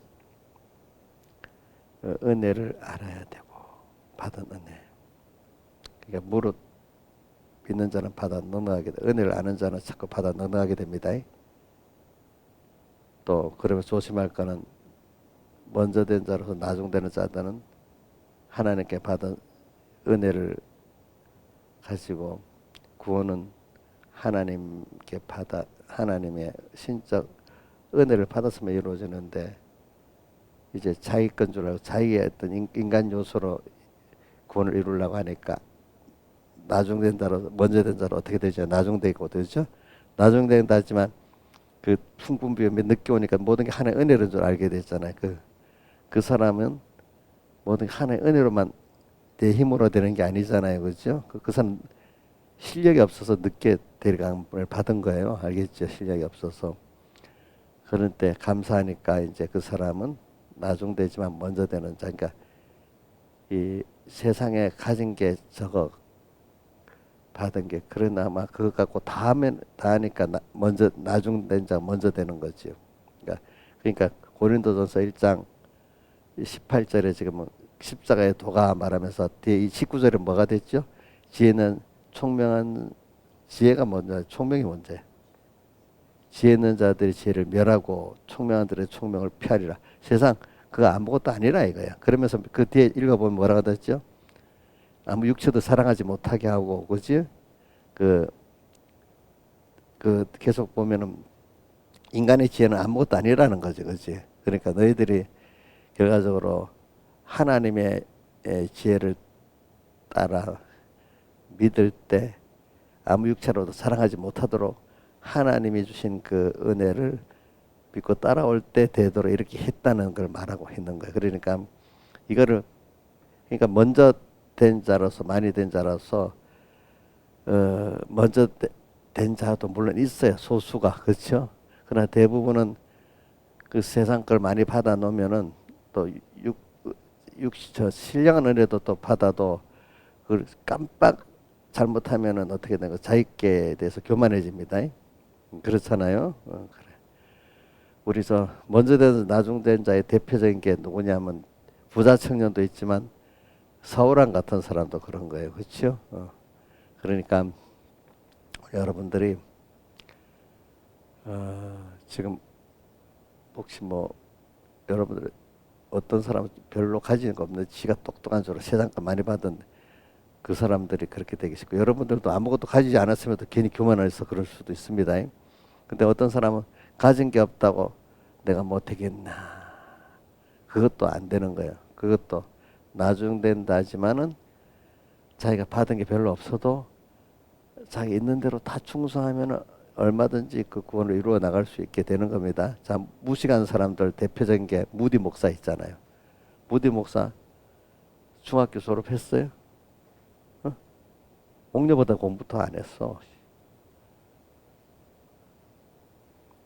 은혜를 알아야 되고, 받은 은혜. 그러니까 무릇 믿는 자는 받아 넘어가게 돼. 은혜를 아는 자는 자꾸 받아 넘어가게 됩니다. 또 그러면 조심할 거는 먼저 된 자로서 나중되는 자들은 하나님께 받은 은혜를 가지고 구원은 하나님께 받아 하나님의 신적 은혜를 받았으면 이루어지는데 이제 자기 건 줄 알고 자기의 어떤 인간 요소로 구원을 이루려고 하니까 나중된 자로 먼저 된 자로 어떻게 되죠? 나중되고 되죠? 나중된다 하지만 그 풍부비움이 늦게 오니까 모든 게 하나의 은혜인 줄 알게 됐잖아요. 그 사람은 모든 게 하나의 은혜로만 내 힘으로 되는 게 아니잖아요. 그렇죠? 그 사람 실력이 없어서 늦게 데려감을 받은 거예요. 알겠죠? 실력이 없어서. 그런 때 감사하니까 이제 그 사람은 나중되지만 먼저 되는 자. 그러니까 이 세상에 가진 게 저거 받은 게 그러나마 그거 갖고 다 하면 다 하니까 먼저 나중된 자 먼저 되는 거죠. 그러니까 고린도전서 1장 18절에 지금 십자가의 도가 말하면서 뒤에 이 19절에 뭐가 됐죠? 지혜는 총명한 지혜가 먼저 총명이 먼저. 지혜 있는 자들이 지혜를 멸하고 총명한 자들의 총명을 피하리라. 세상 그거 아무것도 아니라 이거야. 그러면서 그 뒤에 읽어보면 뭐라고 됐죠? 아무 육체도 사랑하지 못하게 하고, 그지? 그 계속 보면은 인간의 지혜는 아무것도 아니라는 거지, 그지? 그러니까 너희들이 결과적으로 하나님의 지혜를 따라 믿을 때 아무 육체로도 사랑하지 못하도록 하나님이 주신 그 은혜를 믿고 따라올 때 되도록 이렇게 했다는 걸 말하고 있는 거예요. 그러니까 이거를 그러니까 먼저 된 자로서 많이 된 자로서 먼저 된 자도 물론 있어요. 소수가 그렇죠. 그러나 대부분은 그 세상 걸 많이 받아 놓으면은 또 저 신령한 은혜도 또 받아도 그 깜빡 잘못하면은 어떻게 되는 거 자기께 대해서 교만해집니다. 그렇잖아요. 그래. 우리 저 먼저 돼서 나중된 자의 대표적인 게 누구냐면 부자 청년도 있지만 사울왕 같은 사람도 그런 거예요. 그렇죠? 그러니까 여러분들이 지금 혹시 뭐 여러분들 어떤 사람은 별로 가지는 거 없는데 지가 똑똑한 줄로 세상 걸 많이 받은 그 사람들이 그렇게 되기 쉽고 여러분들도 아무것도 가지지 않았으면 괜히 교만해서 그럴 수도 있습니다. 근데 어떤 사람은 가진 게 없다고 내가 못하겠나 그것도 안 되는 거예요. 그것도 나중된다지만은 자기가 받은 게 별로 없어도 자기 있는 대로 다 충성하면 얼마든지 그 구원을 이루어 나갈 수 있게 되는 겁니다. 자, 무식한 사람들 대표적인 게 무디 목사 있잖아요. 무디 목사 중학교 졸업했어요? 옥녀보다 공부도 안 했어.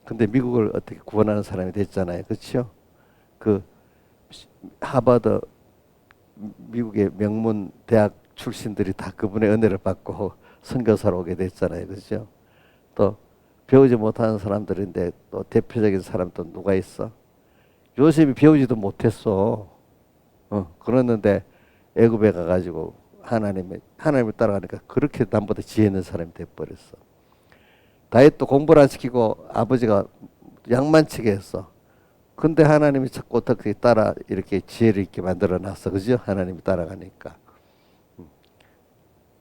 근데 미국을 어떻게 구원하는 사람이 됐잖아요. 그렇죠? 그 하버드 미국의 명문 대학 출신들이 다 그분의 은혜를 받고 선교사로 오게 됐잖아요. 그렇죠? 또 배우지 못하는 사람들인데 또 대표적인 사람 또 누가 있어? 요셉이 배우지도 못했어. 그랬는데 애굽에 가가지고 하나님을 따라가니까 그렇게 남보다 지혜 있는 사람이 돼버렸어. 다윗도 공부를 안 시키고 아버지가 양만치게 했어. 근데 하나님이 자꾸 어떻게 따라 이렇게 지혜를 있게 만들어 놨어. 그죠? 하나님이 따라가니까.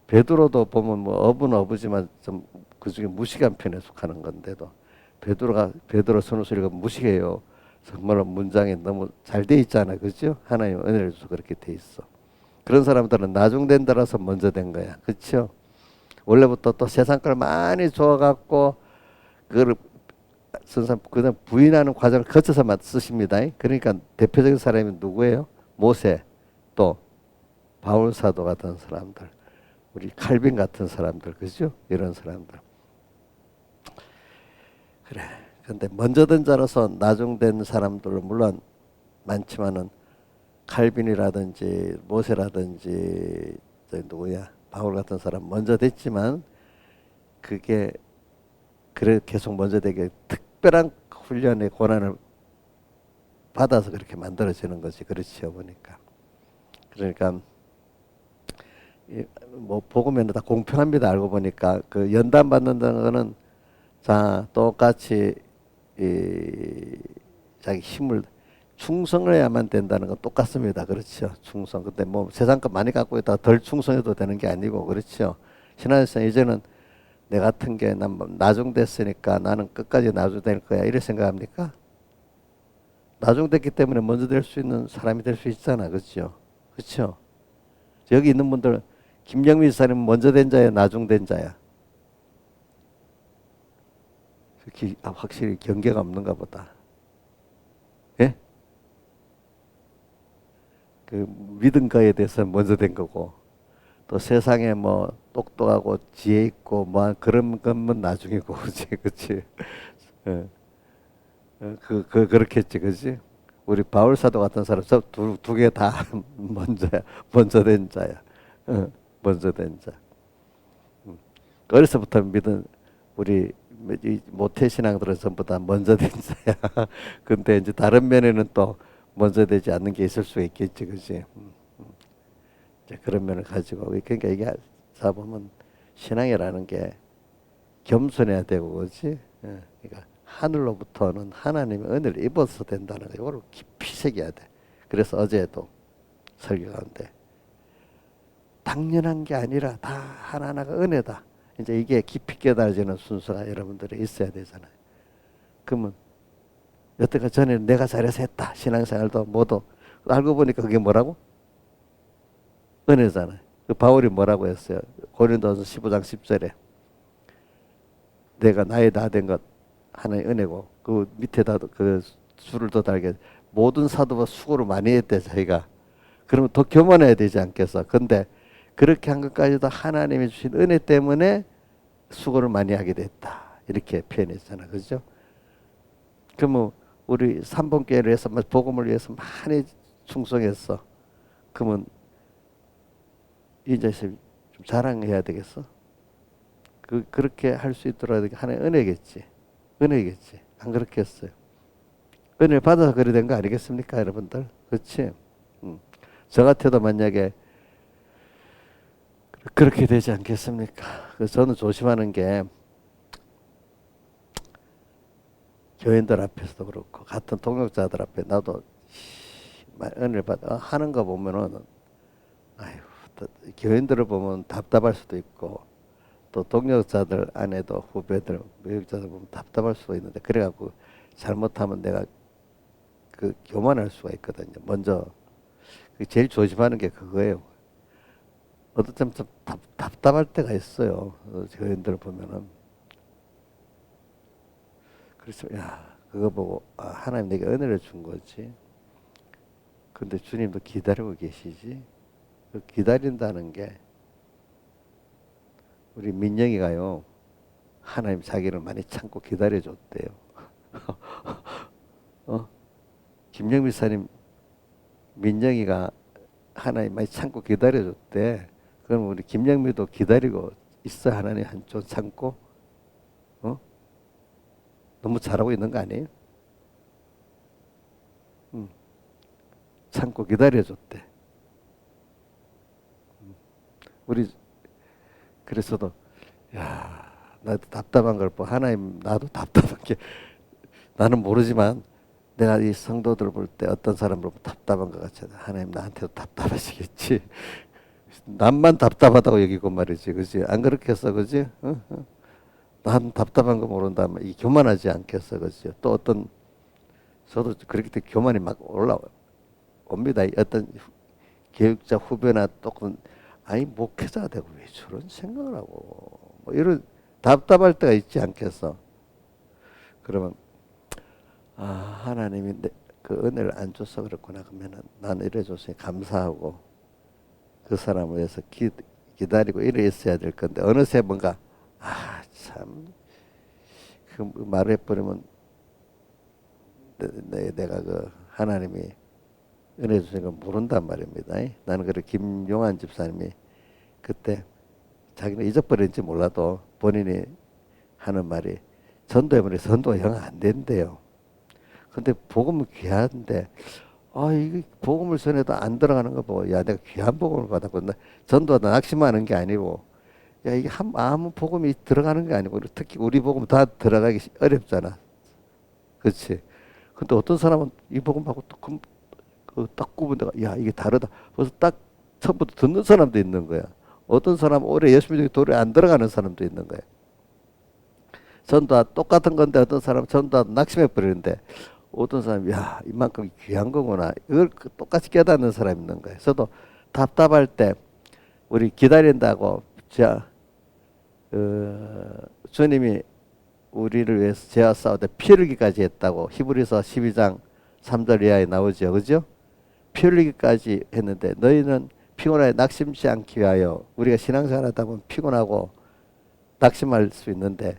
베드로도 보면 뭐 어부는 어부지만 좀 그중에 무식한 편에 속하는 건데도 베드로 선후소리가 무식해요. 정말 문장이 너무 잘 돼 있잖아. 그죠? 하나님 은혜를 줘서 그렇게 돼 있어. 그런 사람들은 나중된 따라서 먼저 된 거야. 그렇죠? 원래부터 또 세상 걸 많이 줘갖고 그걸 그다음 부인하는 과정을 거쳐서만 쓰십니다. 그러니까 대표적인 사람이 누구예요? 모세, 또 바울 사도 같은 사람들, 우리 칼빈 같은 사람들, 그죠? 이런 사람들. 그래. 근데 먼저 된 자로서 나중된 사람들은 물론 많지만은 칼빈이라든지 모세라든지 저 누구야 바울 같은 사람 먼저 됐지만 그게 그래 계속 먼저 되게 특별한 훈련의 고난을 받아서 그렇게 만들어지는 거지. 그렇지요 보니까. 그러니까 뭐 복음에는 다 공평합니다. 알고 보니까 그 연단 받는다는 거는 자 똑같이 이 자기 힘을 충성을 해야만 된다는 건 똑같습니다. 그렇죠. 충성. 근데 뭐 세상 것 많이 갖고 있다가 덜 충성해도 되는 게 아니고 그렇죠. 신앙에서 이제는 내 같은 게 나중됐으니까 나는 끝까지 나중될 거야 이래 생각합니까? 나중됐기 때문에 먼저 될 수 있는 사람이 될 수 있잖아. 그렇죠. 그렇죠. 여기 있는 분들 김영민 사람은 먼저 된 자야 나중된 자야. 확실히 경계가 없는가 보다. 예? 그 믿음가에 대해서 먼저 된 거고 또 세상에 뭐 똑똑하고 지혜 있고 뭐 그런 것만 나중이고 그치 그치. 예. 그렇겠지 그치. 우리 바울 사도 같은 사람 두 개 다 먼저야 먼저 된 자야. 먼저 된 자. 어려서부터 믿은 우리 이 모태신앙들은 전부 다 먼저 된 자야. 근데 이제 다른 면에는 또 먼저 되지 않는 게 있을 수 있겠지, 그지? 이제 그런 면을 가지고 그러니까 이게 자 보면 신앙이라는 게 겸손해야 되고, 그렇지? 그러니까 하늘로부터는 하나님의 은혜를 입어서 된다는 거 이걸 깊이 새겨야 돼. 그래서 어제도 설교 가운데 당연한 게 아니라 다 하나하나가 은혜다. 이제 이게 깊이 깨달아지는 순서가 여러분들이 있어야 되잖아요. 그러면 여태까지 전에 내가 잘해서 했다. 신앙생활도 뭐도 알고 보니까 그게 뭐라고? 은혜잖아요. 그 바울이 뭐라고 했어요? 고린도서 15장 10절에 내가 나의 다 된 것 하나의 은혜고 그 밑에다 그 줄을 더 달게 모든 사도가 수고를 많이 했대 자기가. 그러면 더 교만해야 되지 않겠어? 근데 그렇게 한 것까지도 하나님이 주신 은혜 때문에 수고를 많이 하게 됐다. 이렇게 표현했잖아. 그죠? 그러면 우리 삼본교회를 위해서, 복음을 위해서 많이 충성했어. 그러면 이제 좀 자랑해야 되겠어? 그렇게 할 수 있도록 하나의 은혜겠지. 은혜겠지. 안 그렇겠어요? 은혜를 받아서 그래 된 거 아니겠습니까, 여러분들? 그렇지? 저 같아도 만약에 그렇게 되지 않겠습니까? 그래서 저는 조심하는 게 교인들 앞에서도 그렇고 같은 동역자들 앞에 나도 은혜를 받아 하는 거 보면은 아유 교인들을 보면 답답할 수도 있고 또 동역자들 안에도 후배들 모역자들 보면 답답할 수도 있는데 그래갖고 잘못하면 내가 그 교만할 수가 있거든요. 먼저 제일 조심하는 게 그거예요. 어떨 때는 좀 답답할 때가 있어요. 교인들 보면은 그래서 야 그거 보고 하나님 내게 은혜를 준 거지. 근데 주님도 기다리고 계시지. 그 기다린다는 게 우리 민영이가요. 하나님 자기를 많이 참고 기다려줬대요. 어? 김영미 사님 민영이가 하나님 많이 참고 기다려줬대. 그럼 우리 김영미도 기다리고 있어 하나님 한쪽 참고 어? 너무 잘하고 있는 거 아니에요? 참고 기다려줬대. 우리 그래서도 야 나도 답답한 걸 하나님 나도 답답한 게 나는 모르지만 내가 이 성도들 볼 때 어떤 사람을 보면 답답한 것 같잖아. 하나님 나한테도 답답하시겠지. 남만 답답하다고 여기고 말이지, 그지? 안 그렇겠어, 그지? 난 답답한 거 모른다. 이 교만하지 않겠어, 그지? 또 어떤 저도 그렇게 때 교만이 막 올라옵니다. 어떤 교육자 후배나 또 아니 목회자가 되고 왜 저런 생각을 하고 뭐 이런 답답할 때가 있지 않겠어? 그러면 하나님이 그 은혜를 안 줘서 그렇구나. 그러면은 난 이래 줘서 감사하고 그 사람을 위해서 기다리고 이래 있어야 될 건데 어느새 뭔가 참 그 말을 해버리면 내가 그 하나님이 은혜 주신 걸 모른단 말입니다. 나는 그래 김용환 집사님이 그때 자기는 잊어버렸는지 몰라도 본인이 하는 말이 전도해버려 전도가 영 안 된대요. 근데 복음은 귀한데 이게 복음을 전해도 안 들어가는 거 보고 야 내가 귀한 복음을 받았고 전도하다 낙심하는 게 아니고 야 이게 아무 복음이 들어가는 게 아니고 특히 우리 복음 다 들어가기 어렵잖아. 그렇지? 근데 어떤 사람은 이 복음하고 딱 구분돼가 야 이게 다르다. 그래서 딱 처음부터 듣는 사람도 있는 거야. 어떤 사람 오래 예수 믿는 도에 안 들어가는 사람도 있는 거야. 전도 똑같은 건데 어떤 사람 전도 낙심해 버리는데 어떤 사람이 야 이만큼 귀한 거구나 이걸 똑같이 깨닫는 사람이 있는 거예요. 저도 답답할 때 우리 기다린다고 주님이 우리를 위해서 죄와 싸울 때 피 흘리기까지 했다고 히브리서 12장 3절 이하에 나오죠. 그죠? 피 흘리기까지 했는데 너희는 피곤하게 낙심치 않기 위하여 우리가 신앙생활 하다 보면 피곤하고 낙심할 수 있는데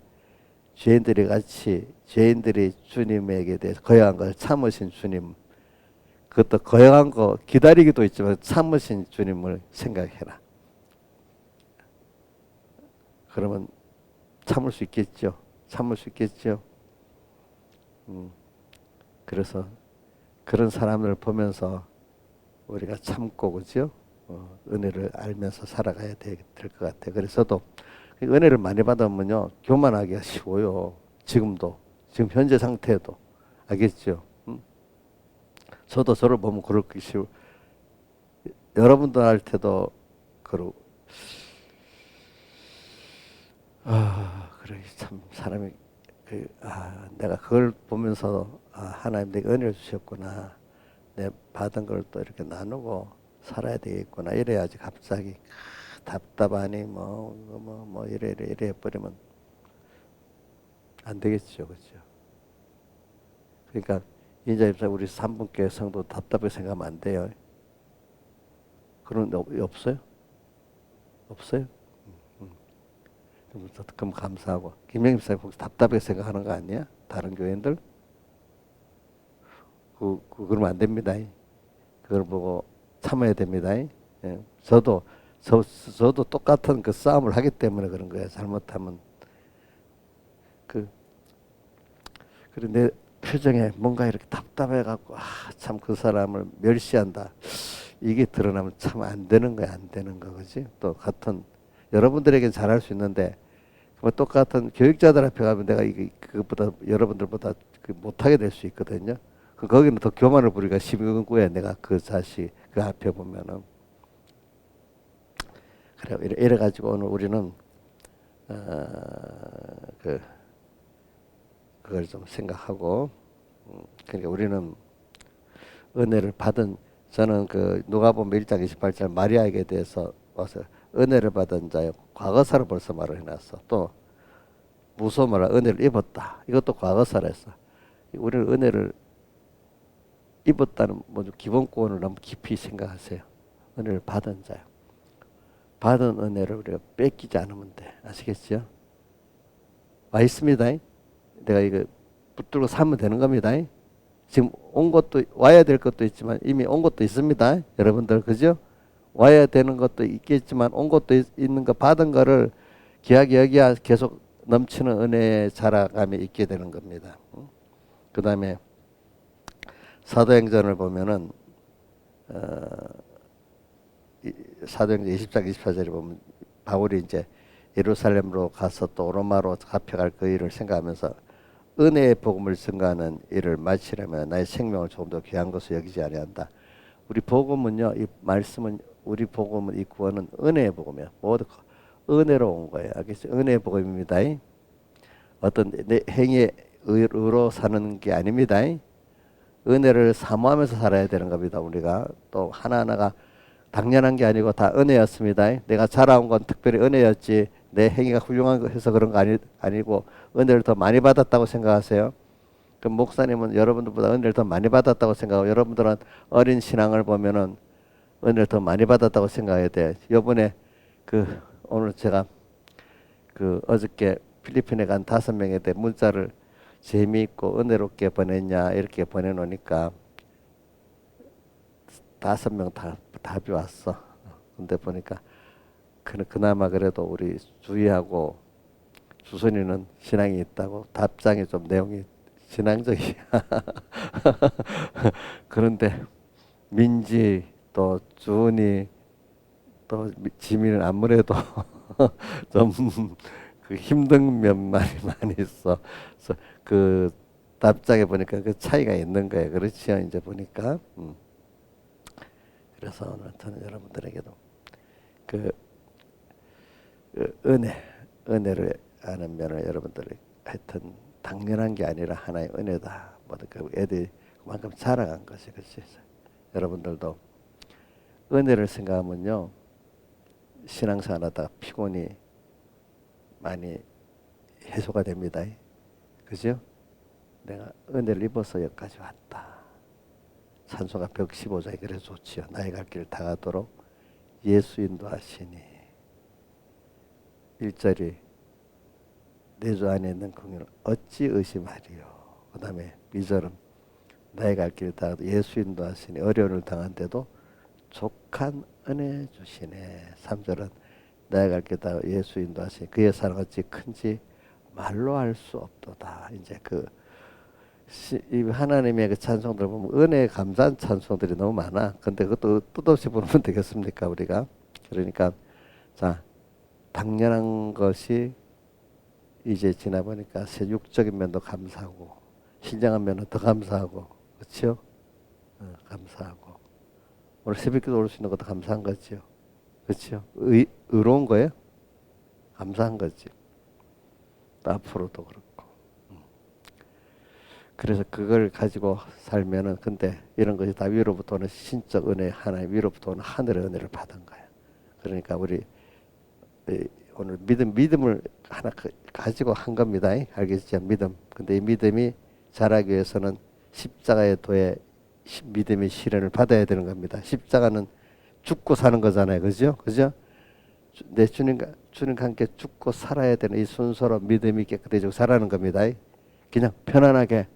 죄인들이 주님에게 대해서 거역한 것을 참으신 주님 그것도 거역한 거 기다리기도 있지만 참으신 주님을 생각해라. 그러면 참을 수 있겠죠. 참을 수 있겠죠. 그래서 그런 사람을 보면서 우리가 참고 그죠? 은혜를 알면서 살아가야 될 것 같아요. 그래서 저도 은혜를 많이 받으면요 교만하기가 쉬워요. 지금 현재 상태에도 알겠죠? 저도 저를 보면 그렇게 쉬워. 여러분들 할 때도 그러고 그래 참 사람이 내가 그걸 보면서 하나님 내가 은혜를 주셨구나. 내 받은 걸 또 이렇게 나누고 살아야 되겠구나. 이래야지 갑자기 답답하니 이래 버리면 안 되겠죠. 그렇죠? 그러니까 인자입사 우리 3분께 성도 답답하게 생각하면 안 돼요. 그런 없어요? 없어요? 그럼 감사하고 김영임 사님 혹시 답답하게 생각하는 거 아니야? 다른 교인들? 그러면 안 됩니다. 그걸 보고 참아야 됩니다. 예. 저도 똑같은 그 싸움을 하기 때문에 그런 거예요. 잘못하면 그리고 내 표정에 뭔가 이렇게 답답해 갖고 참 그 사람을 멸시한다. 이게 드러나면 참 안 되는 거야. 안 되는 거 그지? 또 같은 여러분들에겐 잘할 수 있는데 뭐 똑같은 교육자들 앞에 가면 내가 그것보다 여러분들보다 못하게 될 수 있거든요. 거기는 더 교만을 부리가 심근구에 내가 그 자식 그 앞에 보면은 그래 이래 가지고 오늘 우리는 그걸 좀 생각하고 그러니까 우리는 은혜를 받은 저는 그 누가복음 1장 28절 마리아에게 대해서 와서 은혜를 받은 자요 과거사를 벌써 말을 해놨어. 또 무소마라 은혜를 입었다. 이것도 과거사라 했어. 우리는 은혜를 입었다는 뭐 기본권을 너무 깊이 생각하세요. 은혜를 받은 자요. 받은 은혜를 우리가 뺏기지 않으면 돼. 아시겠죠? 와 있습니다. 내가 이거 붙들고 살면 되는 겁니다. 지금 온 것도 와야 될 것도 있지만 이미 온 것도 있습니다. 여러분들 그죠? 와야 되는 것도 있겠지만 온 것도 있는 거 받은 거를 귀하게 여기야 계속 넘치는 은혜의 자라감이 있게 되는 겁니다. 그 다음에 사도행전을 보면은 사도행전 20장 24절에 보면 바울이 이제 예루살렘으로 가서 또 로마로 잡혀갈 그 일을 생각하면서 은혜의 복음을 증거하는 일을 마치려면 나의 생명을 조금 더 귀한 것을 여기지 아니한다. 우리 복음은요, 이 말씀은 우리 복음은 이 구원은 은혜의 복음이야. 모두 은혜로 온 거예요. 알겠죠? 은혜의 복음입니다. 어떤 내 행위의 의로 사는 게 아닙니다. 은혜를 사모하면서 살아야 되는 겁니다. 우리가 또 하나하나가 당연한 게 아니고 다 은혜였습니다. 내가 자라온 건 특별히 은혜였지 내 행위가 훌륭한 거 해서 그런 거 아니고 은혜를 더 많이 받았다고 생각하세요. 그 목사님은 여러분들보다 은혜를 더 많이 받았다고 생각하고 여러분들은 어린 신앙을 보면은 은혜를 더 많이 받았다고 생각해야 돼. 요번에 오늘 제가 어저께 필리핀에 간 5명에 대해 문자를 재미있고 은혜롭게 보냈냐 이렇게 보내놓으니까 5명 다 답이 왔어. 근데 보니까 그나마 그래도 우리 주희하고 주선이는 신앙이 있다고 답장에 좀 내용이 신앙적이야. 그런데 민지 또 주은이 또 지민은 아무래도 좀 그 힘든 면만이 많이 있어. 그래서 그 답장에 보니까 그 차이가 있는 거예요. 그렇지요. 이제 보니까. 그래서 오늘 저는 여러분들에게도 그 은혜를 아는 면을 여러분들이 하여튼 당연한 게 아니라 하나의 은혜다. 그 애들이 그만큼 자라간 것이 그렇지. 여러분들도 은혜를 생각하면요 신앙생활하다가 피곤이 많이 해소가 됩니다. 그죠? 내가 은혜를 입어서 여기까지 왔다. 찬송가 115장이 그래서 좋지요. 나의 갈 길 다 가도록 예수 인도하시니 1절이 내 주 안에 있는 긍휼을 어찌 의심하리요. 그 다음에 2절은 나의 갈 길 다 가도록 예수 인도하시니 어려움을 당한데도 족한 은혜 주시네. 3절은 나의 갈 길 다 예수 인도하시니 그의 사랑 어찌 큰지 말로 할 수 없도다. 이제 이 하나님의 그 찬송들 보면 은혜에 감사한 찬송들이 너무 많아. 근데 그것도 뜻없이 부르면 되겠습니까 우리가? 그러니까 자 당연한 것이 이제 지나 보니까 육적인 면도 감사하고 신령한 면은 더 감사하고 그렇죠? 감사하고 오늘 새벽기도 올 수 있는 것도 감사한 거죠. 그렇죠? 의로운 거예요? 감사한 거지. 또 앞으로도 그렇고. 그래서 그걸 가지고 살면은 근데 이런 것이 다 위로부터 오는 신적 은혜 하나의 위로부터 오는 하늘의 은혜를 받은 거야. 그러니까 우리 오늘 믿음을 하나 가지고 한 겁니다. 알겠죠? 믿음. 근데 이 믿음이 자라기 위해서는 십자가의 도에 믿음의 실현을 받아야 되는 겁니다. 십자가는 죽고 사는 거잖아요. 그죠? 그죠? 내 주님과 함께 죽고 살아야 되는 이 순서로 믿음이 깨끗해지고 살아가는 겁니다. 그냥 편안하게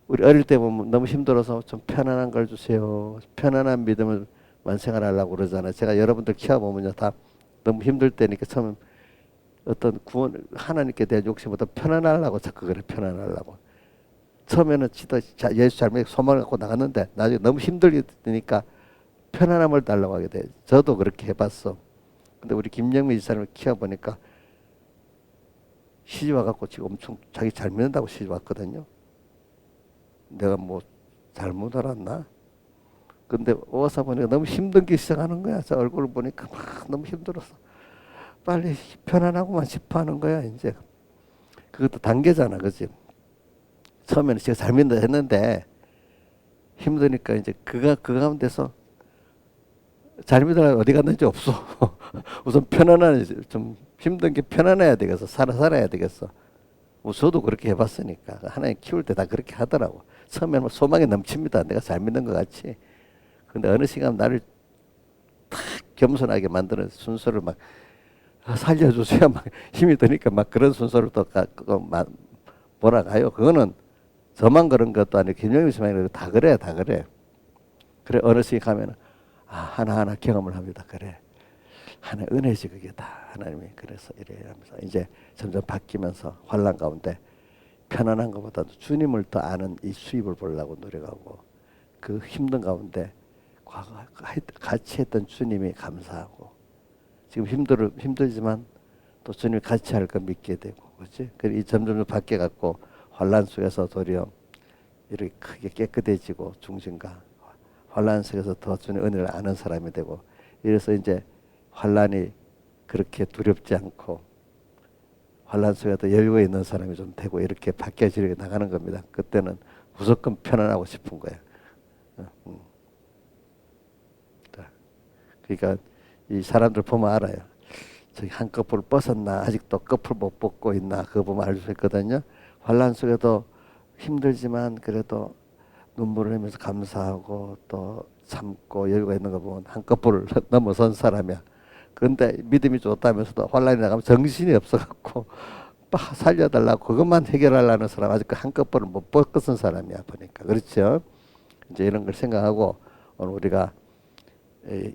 우리 어릴 때 보면 너무 힘들어서 좀 편안한 걸 주세요. 편안한 믿음을 완성하려고 그러잖아요. 제가 여러분들 키워보면요. 다 너무 힘들 때니까 처음 어떤 구원, 하나님께 대한 욕심보다 편안하려고 자꾸 그래, 편안하려고. 처음에는 진짜 예수 잘 믿고 소망을 갖고 나갔는데 나중에 너무 힘들니까 편안함을 달라고 하게 돼. 저도 그렇게 해봤어. 근데 우리 김영민 이사님을 키워보니까 시집 와갖고 지금 엄청 자기 잘 믿는다고 시집 왔거든요. 내가 뭐 잘못 알았나? 근데 와서 보니까 너무 힘든 게 시작하는 거야. 저 얼굴을 보니까 막 너무 힘들어서 빨리 편안하고만 싶어 하는 거야. 이제 그것도 단계잖아, 그지? 처음에는 제가 잘 믿는다 했는데 힘드니까 이제 그 가운데서 잘 믿으려면 어디 갔는지 없어. 우선 편안한 좀 힘든 게 편안해야 되겠어. 살아야 되겠어. 뭐 저도 그렇게 해봤으니까 하나님 키울 때 다 그렇게 하더라고. 처음에는 소망이 넘칩니다. 내가 잘 믿는 것 같이. 근데 어느 시간 나를 탁 겸손하게 만드는 순서를 막 살려주세요. 막 힘이 드니까 막 그런 순서를 또 몰아가요. 그거는 저만 그런 것도 아니고 김영민 씨만 다 그래, 다 그래. 그래 어느 시간 가면은 하나하나 경험을 합니다. 그래. 하나의 은혜지 그게 다 하나님이 그래서 이래 하면서 이제 점점 바뀌면서 환난 가운데 편안한 것보다도 주님을 더 아는 이 수입을 보려고 노력하고 그 힘든 가운데 과거 같이 했던 주님이 감사하고 지금 힘들지만 또 주님이 같이 할 걸 믿게 되고 그렇지? 그래 이 점점 바뀌어 갖고 환난 속에서 도리어 이렇게 크게 깨끗해지고 중심과 환난 속에서 더 주님의 은혜를 아는 사람이 되고 이래서 이제 환난이 그렇게 두렵지 않고 환난 속에도 여유가 있는 사람이 좀 되고 이렇게 바뀌어지게 나가는 겁니다. 그때는 무조건 편안하고 싶은 거예요. 그러니까 이 사람들 보면 알아요. 저기 한꺼풀 벗었나 아직도 꺼풀 못 벗고 있나 그거 보면 알 수 있거든요. 환난 속에도 힘들지만 그래도 눈물을 흘리면서 감사하고 또 참고 여유가 있는 거 보면 한꺼풀을 넘어선 사람이야. 그런데 믿음이 좋다면서도 환란이 나가면 정신이 없어갖고 살려달라고 그것만 해결하려는 사람 아직 그 한꺼풀을 못 벗은 사람이야 보니까. 그렇죠? 이제 이런 걸 생각하고 오늘 우리가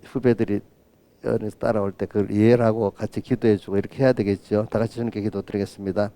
후배들이 따라올 때 그걸 이해를 하고 같이 기도해주고 이렇게 해야 되겠죠. 다 같이 주님께 기도드리겠습니다.